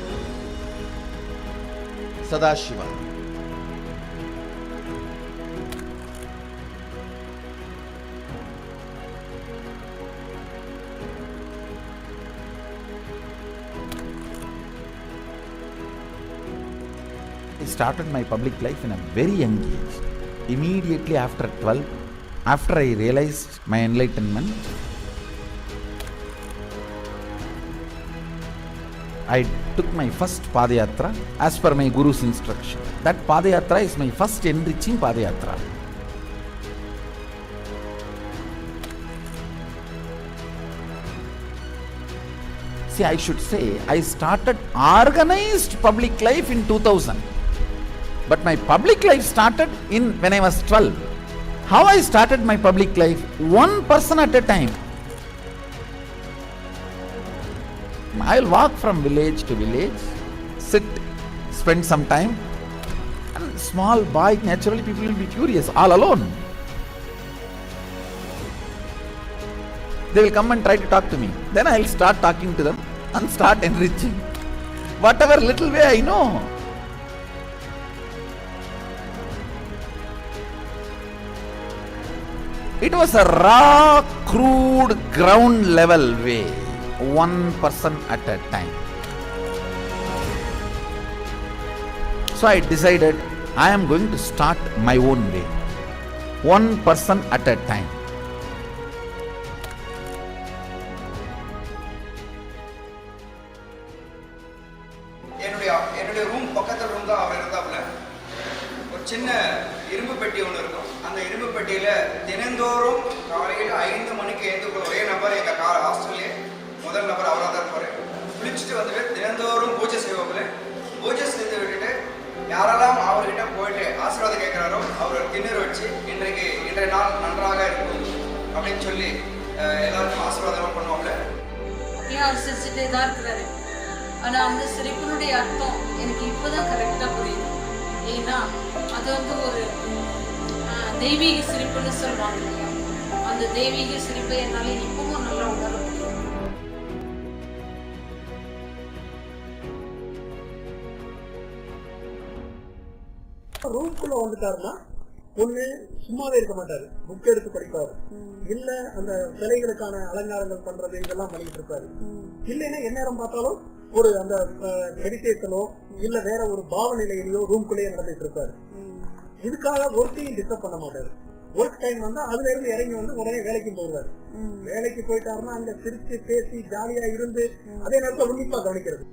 Sadashiva. I started my public life in a very young age. Immediately after 12, after I realized my enlightenment, I took my first Padayatra as per my Guru's instruction. That Padayatra is my first enriching Padayatra. See, I should say, I started organized public life in 2000. But my public life started when I was 12. How I started my public life? One person at a time. I'll walk from village to village, sit, spend some time. And small boy, naturally people will be curious, all alone. They will come and try to talk to me. Then I'll start talking to them and start enriching. Whatever little way I know. It was a raw, crude, ground level way, one person at a time. So I decided I am going to start my own way, one person at a time. என்னுடைய room பக்கத்துல room தான் அவர் இருந்தாப்புல. ஒரு சின்ன இரும்பு பெட்டி ஒன்று இருக்கும். அந்த இரும்பு பெட்டியில தினந்தோறும் காலையில் 5 மணிக்கு எழுந்துக்குள்ள ஒரே நபர் எங்க ஹாஸ்டல்லே முதல் நபர் அவராக தான் இருப்பாரு. குளிச்சுட்டு வந்துட்டு தினந்தோறும் பூஜை செய்வாப்புல. பூஜை செய்து விட்டுட்டு யாரெல்லாம் அவர்கிட்ட போயிட்டு ஆசீர்வாதம் கேட்கிறாரோ அவர் திண்ணூர் வச்சு இன்றைய நாள் நன்றாக இருக்கும் அப்படின்னு சொல்லி எல்லாருக்கும் ஆசீர்வாதம் பண்ணுவாப்புல. ஏன் அவர் சிரிச்சுட்டே தான் இருக்கிறாரு. ஆனால் அந்த சிரிப்பினுடைய அர்த்தம் எனக்கு இப்போதான் கரெக்டாக புரியுது. ஏன்னா அது ஒரு தெய்வீக சிரிப்புன்னு சொல்கிறாங்க. அந்த தெய்வீக சிரிப்பை என்னால் இப்பவும் நல்லா ரூம்குள்ள வந்துட்டாருன்னா ஒண்ணு சும்மாவே இருக்க மாட்டாரு, புக் எடுத்து படிப்பாரு, இல்ல அந்த சிலைகளுக்கான அலங்காரங்கள் பண்றது இதெல்லாம் பண்ணிட்டு இருப்பாரு. இல்லைன்னா எந்நேரம் பார்த்தாலும் ஒரு அந்த மெடிடேஷனோ இல்ல வேற ஒரு பாவநிலையிலயோ ரூம்குள்ளேயே நடந்துட்டு இருப்பாரு. இதுக்காக ஒர்க்கையும் டிஸ்டர்ப் பண்ண மாட்டாரு. ஒர்க் டைம் வந்தா அதுல இருந்து இறங்கி வந்து உடனே வேலைக்கு போடுவாரு. வேலைக்கு போயிட்டாருன்னா அங்க சிரிச்சு பேசி ஜாலியா இருந்து அதே நேரத்தில் உன்னிப்பா கவனிக்கிறது.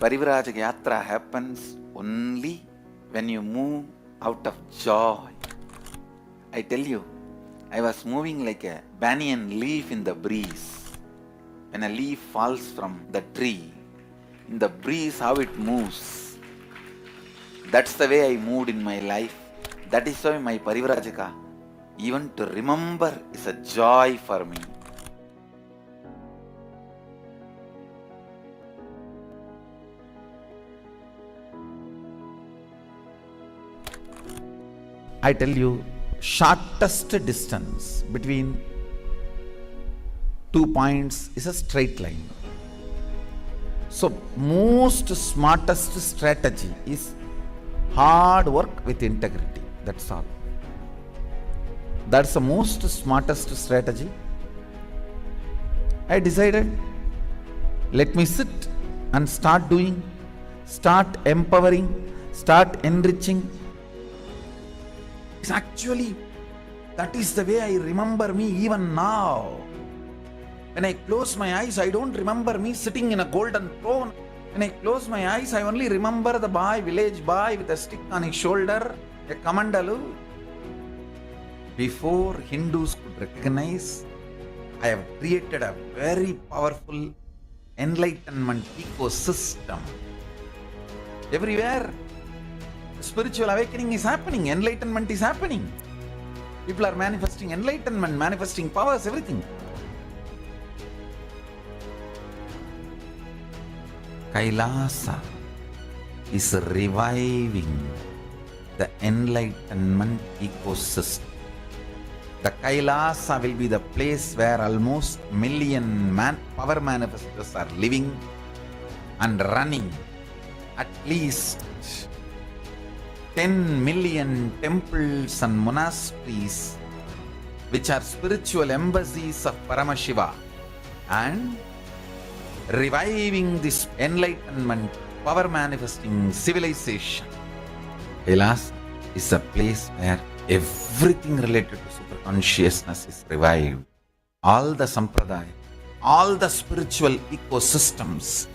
Parivrajaka Yatra happens only when you move out of joy. I tell you, I was moving like a banyan leaf in the breeze. When a leaf falls from the tree, in the breeze how it moves. That's the way I moved in my life. That is why my Parivrajaka, even to remember, is a joy for me. I tell you, shortest distance between 2 points is a straight line. So most smartest strategy is hard work with integrity. That's all. That's the most smartest strategy. I decided, let me sit and start doing, start empowering, start enriching. Actually, that is the way I remember me even now. When I close my eyes, I don't remember me sitting in a golden throne. When I close my eyes, I only remember the boy, village boy with a stick on his shoulder, a kamandalu. Before Hindus could recognize, I have created a very powerful enlightenment ecosystem. Everywhere, spiritual awakening is happening, enlightenment is happening. People are manifesting enlightenment, manifesting powers, everything. Kailasa is reviving the enlightenment ecosystem. The Kailasa will be the place where almost million power manifestors are living and running. At least 10 million temples and monasteries, which are spiritual embassies of Paramashiva, and reviving this enlightenment, power manifesting civilization. Kailasa is a place where everything related to super consciousness is revived. All the sampradaya, all the spiritual ecosystems.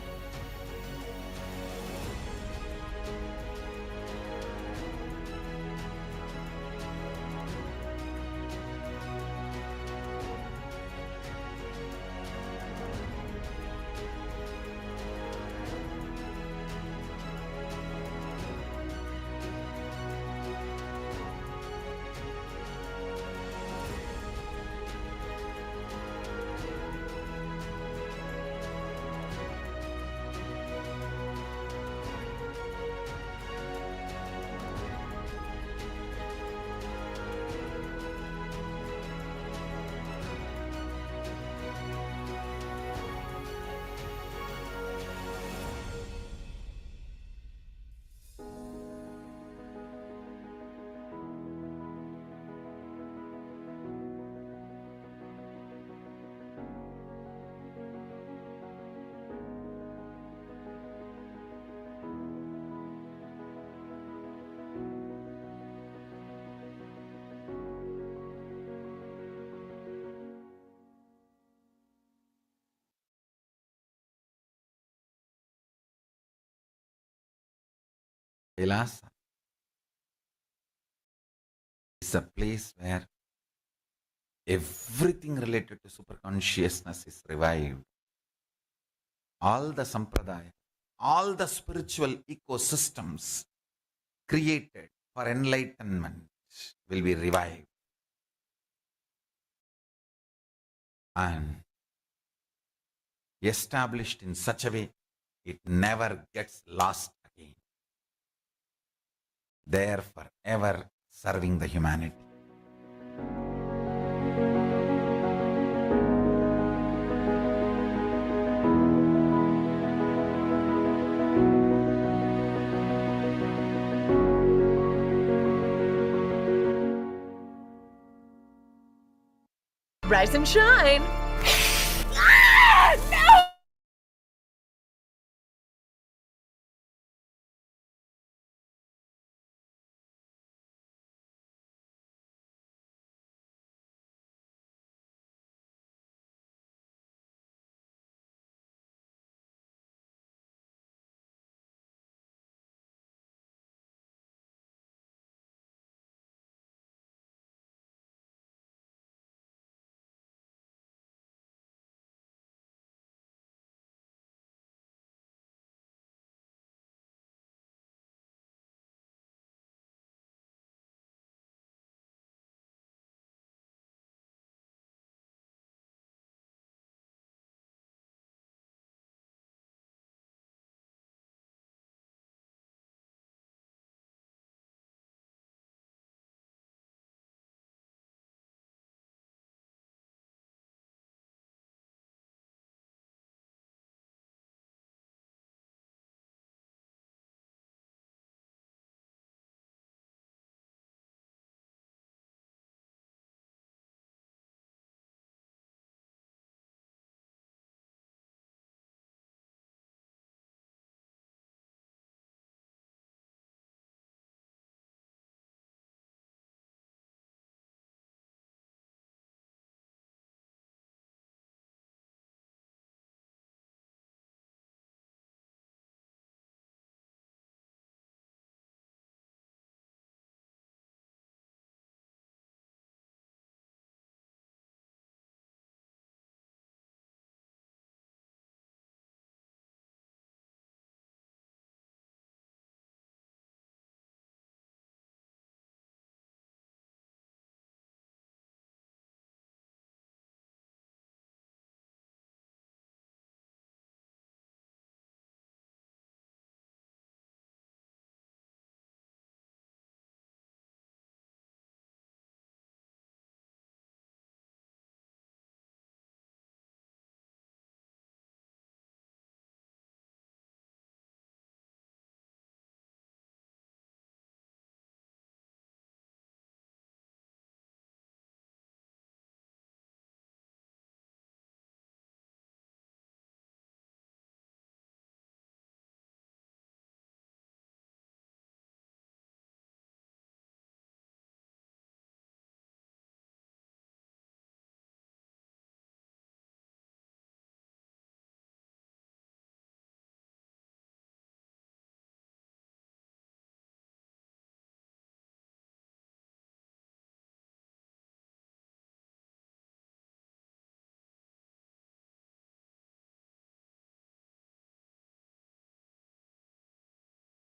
Kailasa is a place where everything related to super consciousness is revived. All the sampradaya, all the spiritual ecosystems created for enlightenment will be revived. And established in such a way, it never gets lost again. There forever serving the humanity. Rise and shine. Ah, no!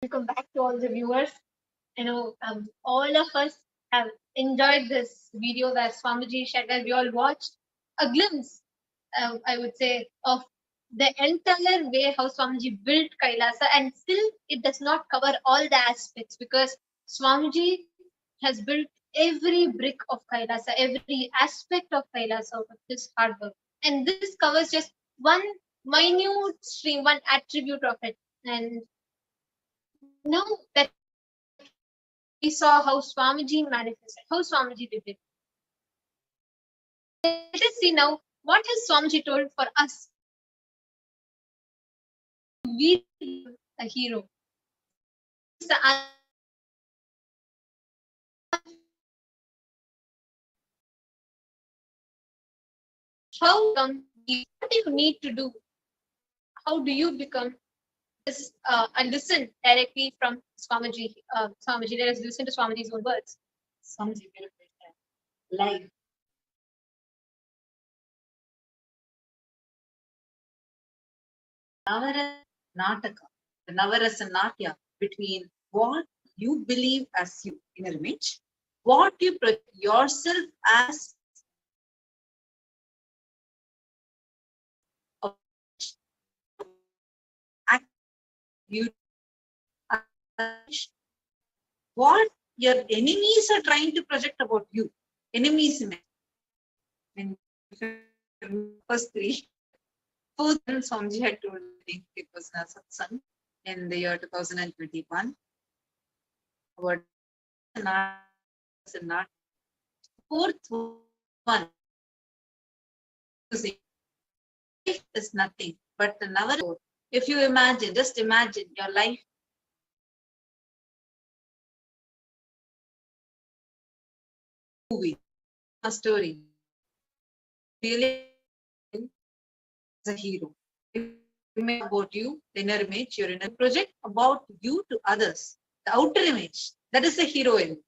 Welcome back to all the viewers. All of us have enjoyed this video where Swamiji shared, where we all watched a glimpse, I would say, of the entire way how Swamiji built Kailasa, and still it does not cover all the aspects because Swamiji has built every brick of Kailasa, every aspect of Kailasa out of his hard work. And this covers just one minute stream, one attribute of it. And now that we saw how Swamiji manifested, how Swamiji did it. Let us see now what has Swamiji told for us. We a hero. How come? What do you need to do? How do you become this? And listen directly from Swamiji. Swamiji, let us listen to Swamiji's own words. Swamiji, life. Navarasa the Navarasa Natya, between what you believe as you, inner image, what you project yourself as you, what your enemies are trying to project about you. Enemies in first three. Fourth, Swamiji had told, I think it was a satsang in the year 2021. About not fourth one, is nothing but the never. If you imagine, just imagine your life movie, a story. Really is a hero. Image about you, the inner image, your inner project about you to others. The outer image, that is the heroine.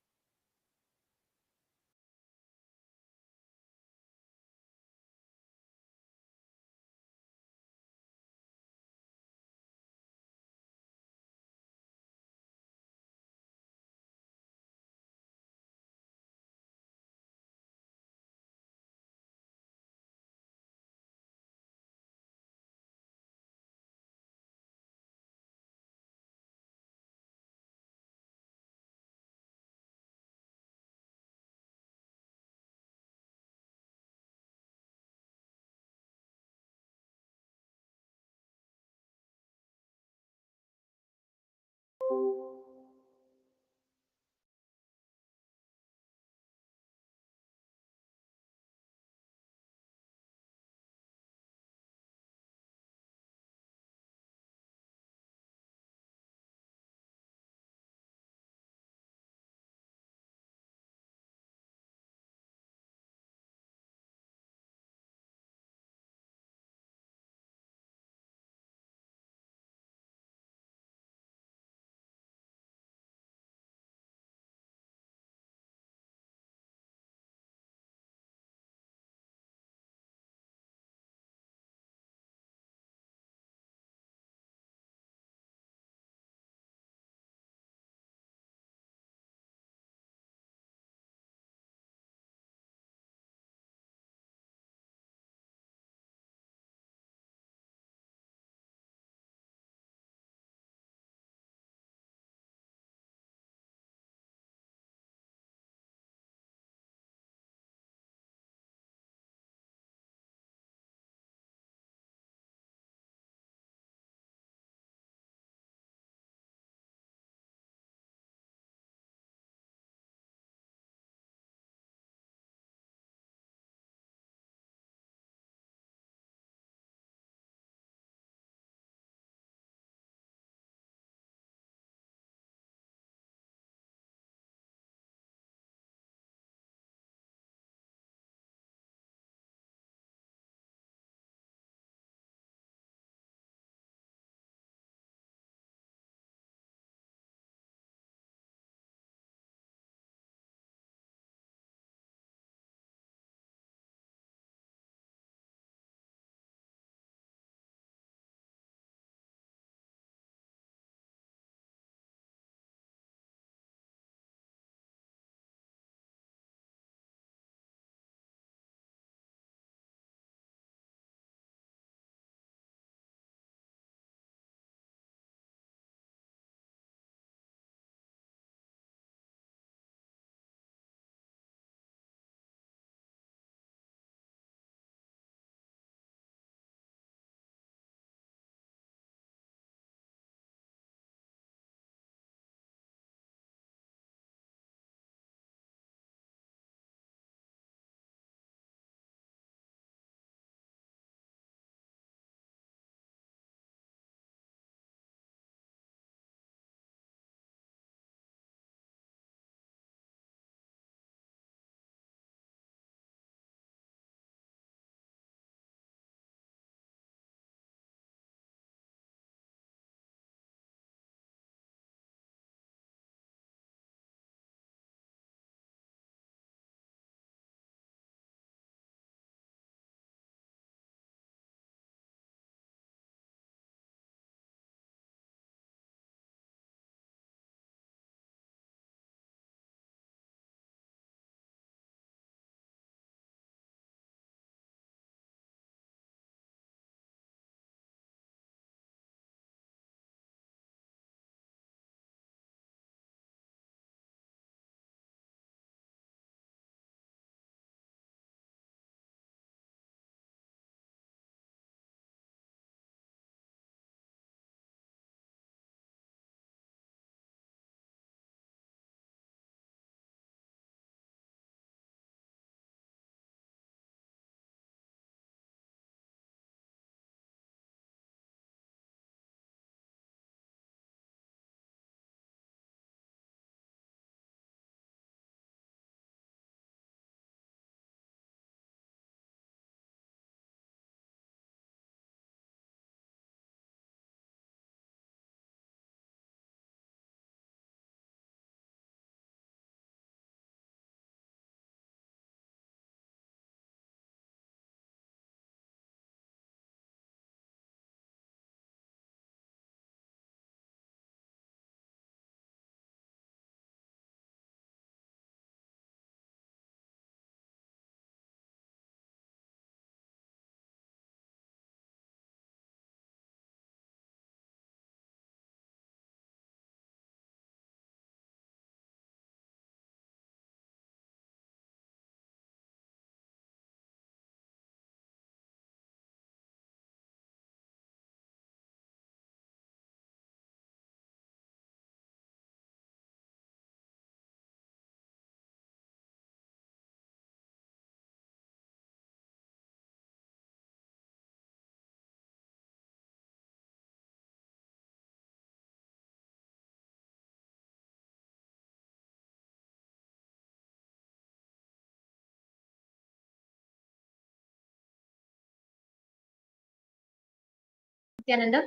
Nithyananda.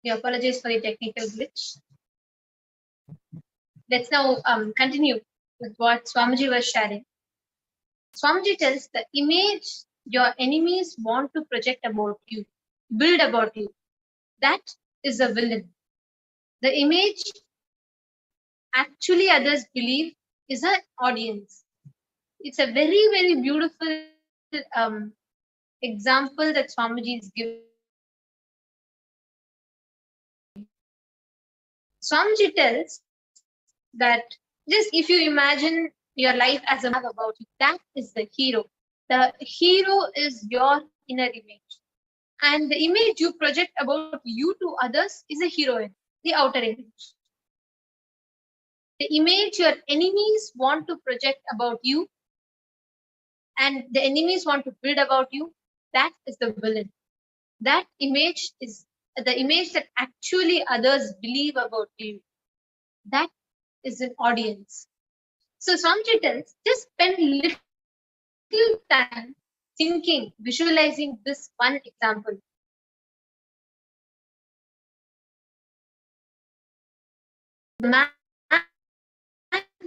We apologize for the technical glitch. Let's now continue with what Swamiji was sharing. Swamiji tells the image your enemies want to project about you, build about you, that is a villain. The image actually others believe is an audience. It's a very, very beautiful example that Swamiji is giving. Swamiji tells that just if you imagine your life as a map about you, that is the hero. The hero is your inner image. And the image you project about you to others is a heroine, the outer image. The image your enemies want to project about you and the enemies want to build about you, that is the villain. That image is the image that actually others believe about you. That is an audience. So Swamiji tells, just spend little time thinking, visualizing this one example. The man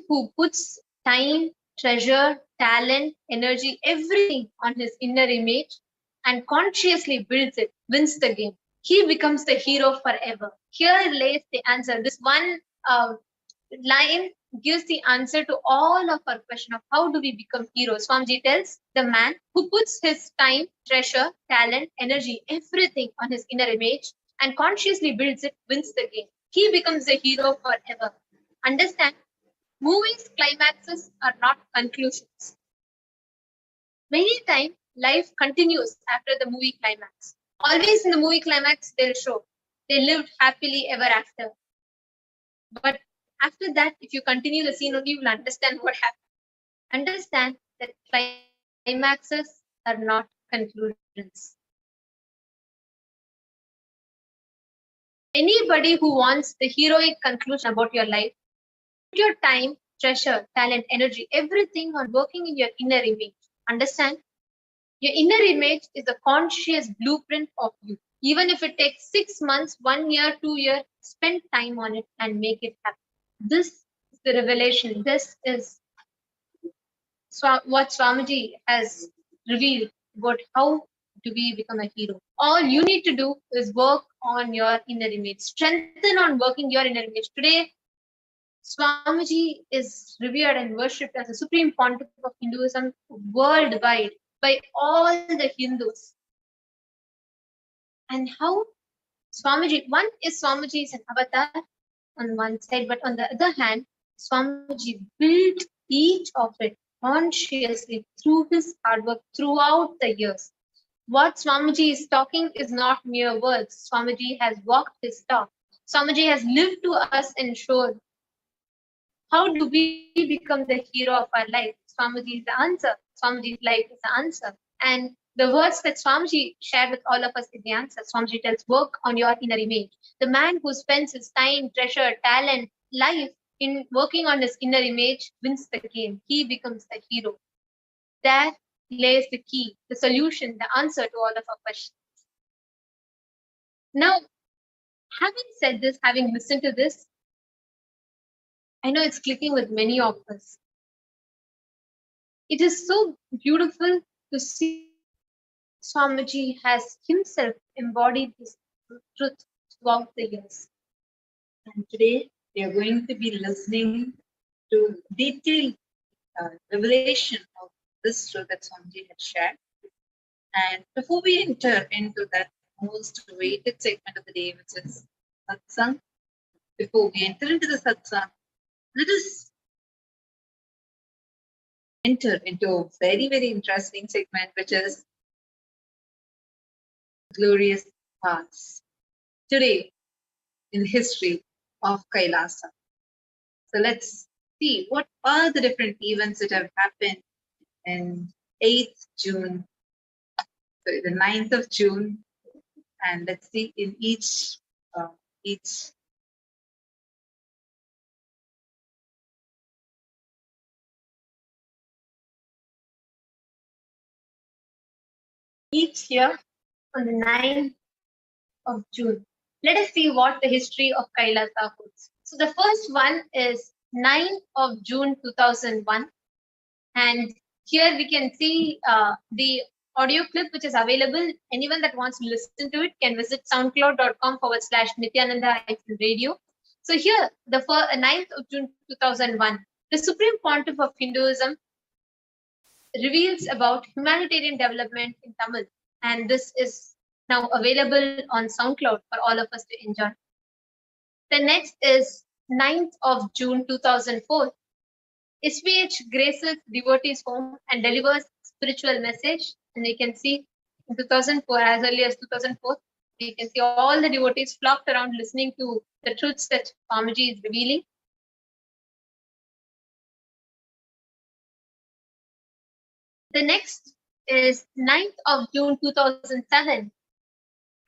who puts time, treasure, talent, energy, everything on his inner image and consciously builds it, wins the game. He becomes the hero forever. Here lays the answer. This one line gives the answer to all of our question of how do we become heroes. Swamiji tells the man who puts his time, treasure, talent, energy, everything on his inner image and consciously builds it, wins the game. He becomes the hero forever. Understand? Movies' climaxes are not conclusions. Many times, life continues after the movie climax. Always in the movie climax, they'll show they lived happily ever after. But after that, if you continue the scene only, you will understand what happened. Understand that climaxes are not conclusions. Anybody who wants the heroic conclusion about your life, put your time, treasure, talent, energy, everything on working in your inner image. Understand? Your inner image is the conscious blueprint of you. Even if it takes 6 months, 1 year, 2 years, spend time on it and make it happen. This is the revelation. This is what Swamiji has revealed about how do we become a hero. All you need to do is work on your inner image. Strengthen on working your inner image. Today, Swamiji is revered and worshipped as the supreme pontiff of Hinduism worldwide by all the Hindus. And how Swamiji, one is Swamiji is an avatar on one side, but on the other hand, Swamiji built each of it consciously through his hard work throughout the years. What Swamiji is talking is not mere words. Swamiji has walked his talk. Swamiji has lived to us and showed how do we become the hero of our life. Swamiji is the answer. Swamiji's life is the answer. And the words that Swamiji shared with all of us is the answer. Swamiji tells, work on your inner image. The man who spends his time, treasure, talent, life in working on his inner image wins the game. He becomes the hero. There lays the key, the solution, the answer to all of our questions. Now, having said this, having listened to this, I know it's clicking with many of us. It is so beautiful to see Swamiji has himself embodied this truth throughout the years. And today we are going to be listening to detailed revelation of this truth that Swamiji had shared. And before we enter into that most weighted segment of the day, which is satsang, before we enter into the satsang, let us enter into a very, very interesting segment, which is glorious past. Today, in the history of Kailasa. So let's see what are the different events that have happened in 8th June, sorry, the 9th of June, and let's see in each Each year on the 9th of June. Let us see what the history of Kailasa holds. So the first one is 9th of June 2001. And here we can see the audio clip which is available. Anyone that wants to listen to it can visit soundcloud.com/Nithyananda radio. So here, the 9th of June 2001, the Supreme Pontiff of Hinduism reveals about humanitarian development in Tamil. And this is now available on SoundCloud for all of us to enjoy. The next is 9th of June 2004. SPH graces devotees home and delivers spiritual message. And you can see in 2004, as early as 2004, you can see all the devotees flocked around listening to the truths that Swamiji is revealing. The next is 9th of June 2007.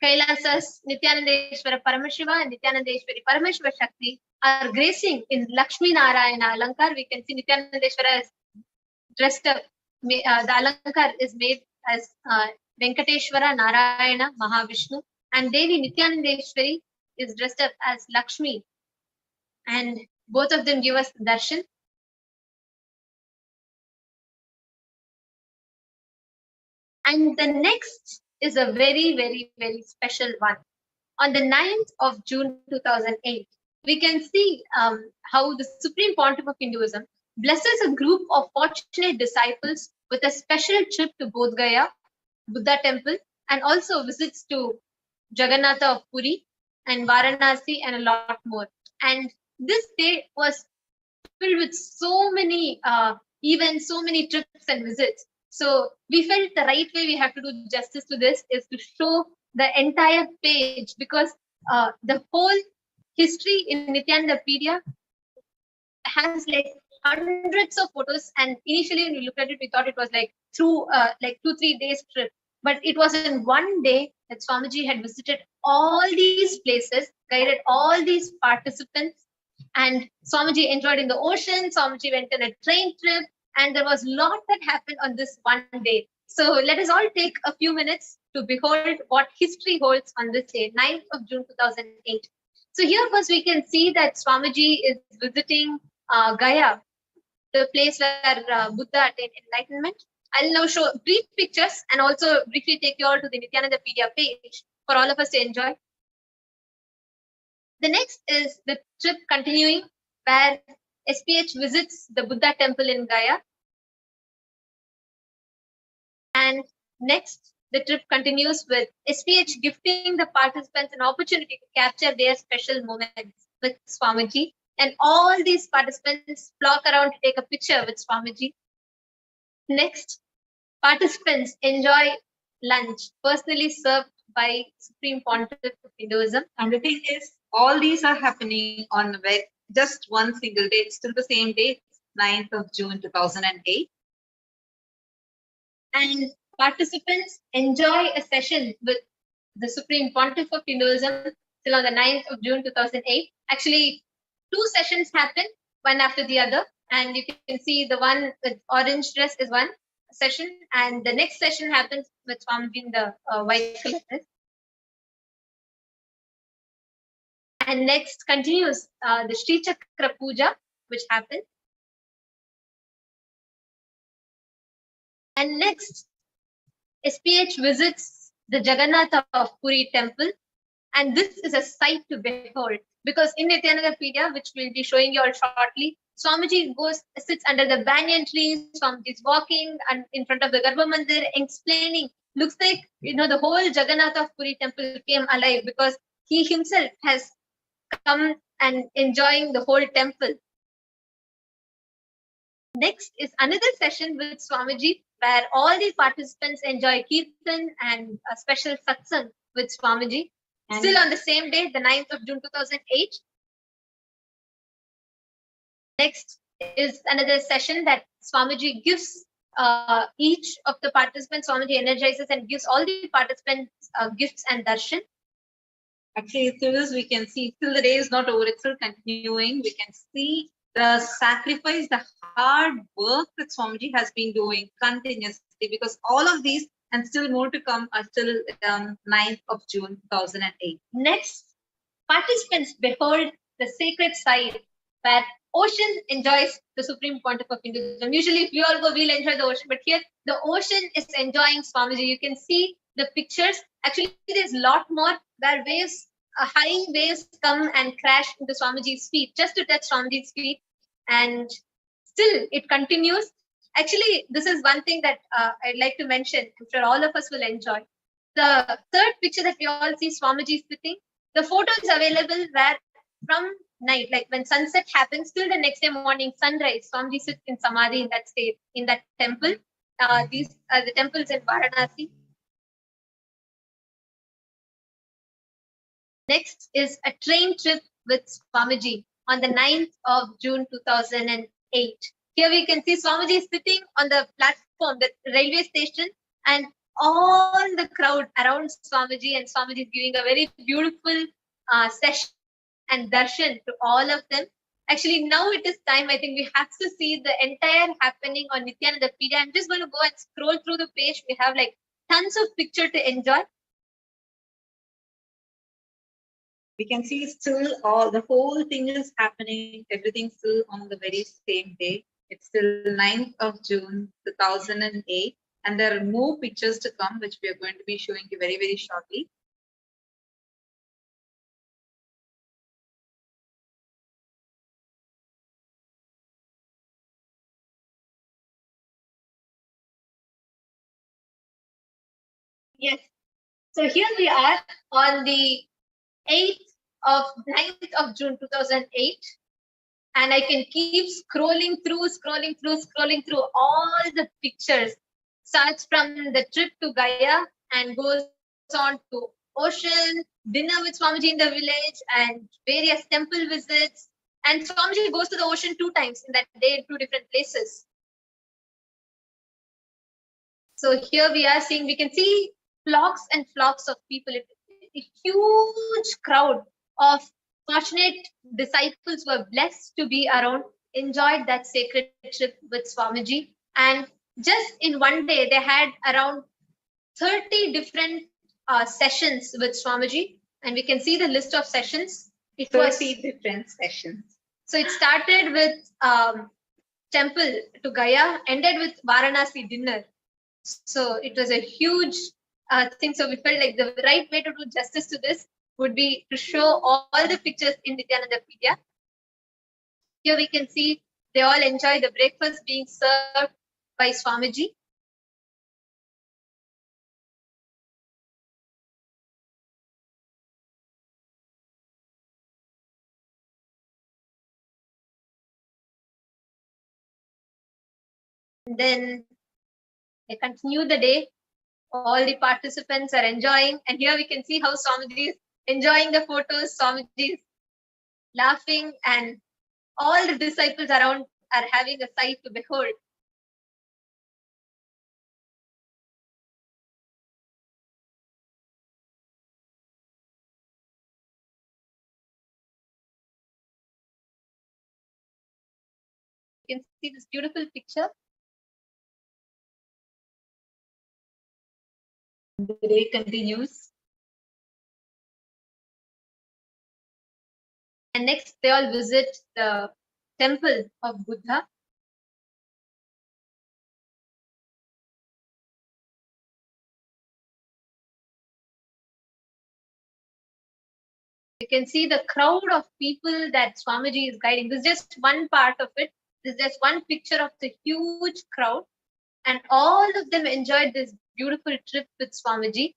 Kailasa's Nithyanandeshwara Paramashiva and Nithyanandeshwari Paramashivoham are gracing in Lakshmi Narayana Alankar. We can see Nithyanandeshwara is dressed up. The Alankar is made as Venkateshwara, Narayana, Mahavishnu, and Devi Nithyanandeshwari is dressed up as Lakshmi. And both of them give us the darshan. And the next is a very, very, very special one. On the 9th of June 2008, we can see how the Supreme Pontiff of Hinduism blesses a group of fortunate disciples with a special trip to Bodh Gaya, Buddha temple, and also visits to Jagannatha of Puri and Varanasi and a lot more. And this day was filled with so many events, so many trips and visits. So we felt the right way we have to do justice to this is to show the entire page, because the whole history in Nithyanandapedia has like hundreds of photos. And initially when we looked at it, we thought it was like through like 2-3 days trip. But it was in one day that Swamiji had visited all these places, guided all these participants, and Swamiji enjoyed in the ocean. Swamiji went on a train trip, and there was a lot that happened on this one day. So let us all take a few minutes to behold what history holds on this day, 9th of June 2008. So here first we can see that Swamiji is visiting Gaya, the place where Buddha attained enlightenment. I'll now show brief pictures and also briefly take you all to the Nithyanandapedia page for all of us to enjoy. The next is the trip continuing, where SPH visits the Buddha temple in Gaya. And next, the trip continues with SPH gifting the participants an opportunity to capture their special moments with Swamiji. And all these participants flock around to take a picture with Swamiji. Next, participants enjoy lunch, personally served by Supreme Pontiff of Hinduism. And the thing is, all these are happening on just one single day. It's still the same day, 9th of June 2008. And participants enjoy a session with the Supreme Pontiff of Hinduism till on the 9th of June 2008. Actually, 2 sessions happen, one after the other. And you can see the one with orange dress is one session, and the next session happens with Swamiji in the white color dress. And next continues the Sri Chakra Puja, which happens. And next, SPH visits the Jagannatha of Puri temple. And this is a sight to behold, because in Nithyanandapedia, which we'll be showing you all shortly, Swamiji sits under the banyan trees. Swamiji is walking and in front of the Garbha Mandir, explaining. Looks like, the whole Jagannatha of Puri temple came alive, because he himself has come and enjoying the whole temple. Next is another session with Swamiji, where all the participants enjoy Kirtan and a special satsang with Swamiji. And still on the same day, the 9th of June 2008. Next is another session that Swamiji gives each of the participants. Swamiji energizes and gives all the participants gifts and darshan. Actually, through this we can see, till the day is not over, it's still continuing. We can see the sacrifice, the hard work that Swamiji has been doing continuously, because all of these And still more to come until 9th of June 2008. Next, participants behold the sacred side where ocean enjoys the supreme quantum of Hinduism. Usually, if we all go, we'll enjoy the ocean, but here the ocean is enjoying Swamiji. You can see the pictures. Actually, there's a lot more where waves, high waves come and crash into Swamiji's feet just to touch Swamiji's feet, and still it continues. Actually, this is one thing that I'd like to mention. I'm sure all of us will enjoy. The third picture that we all see Swamiji sitting, the photo is available where from night, like when sunset happens till the next day morning, sunrise, Swamiji sits in Samadhi in that state, in that temple. These are the temples in Varanasi. Next is a train trip with Swamiji on the 9th of June 2008. Here we can see Swamiji sitting on the platform, the railway station, and all the crowd around Swamiji, and Swamiji is giving a very beautiful session and darshan to all of them. Actually, now it is time. I think we have to see the entire happening on Nithyananda Pedia. I'm just going to go and scroll through the page. We have like tons of picture to enjoy. We can see still all the whole thing is happening. Everything still on the very same day. It's still 9th of June 2008, and there are more pictures to come, which we are going to be showing you very, very shortly. Yes. So here we are on the 9th of June 2008. And I can keep scrolling through all the pictures. Starts from the trip to Gaya and goes on to ocean, dinner with Swamiji in the village, and various temple visits. And Swamiji goes to the ocean 2 times in that day in 2 different places. So here we are seeing, we can see flocks and flocks of people. A huge crowd of fortunate disciples who were blessed to be around, enjoyed that sacred trip with Swamiji. And just in one day, they had around 30 different sessions with Swamiji. And we can see the list of sessions. It 30 different sessions. So it started with temple to Gaya, ended with Varanasi dinner. So it was a huge thing. So we felt like the right way to do justice to this would be to show all the pictures in Nithyananda Pedia. Here we can see they all enjoy the breakfast being served by Swamiji. And then they continue the day. All the participants are enjoying. And here we can see how Swamiji is enjoying the photos. Swamiji is laughing, and all the disciples around are having a sight to behold. You can see this beautiful picture. The day continues. And next, they all visit the temple of Buddha. You can see the crowd of people that Swamiji is guiding. This is just one part of it. This is just one picture of the huge crowd. And all of them enjoyed this beautiful trip with Swamiji.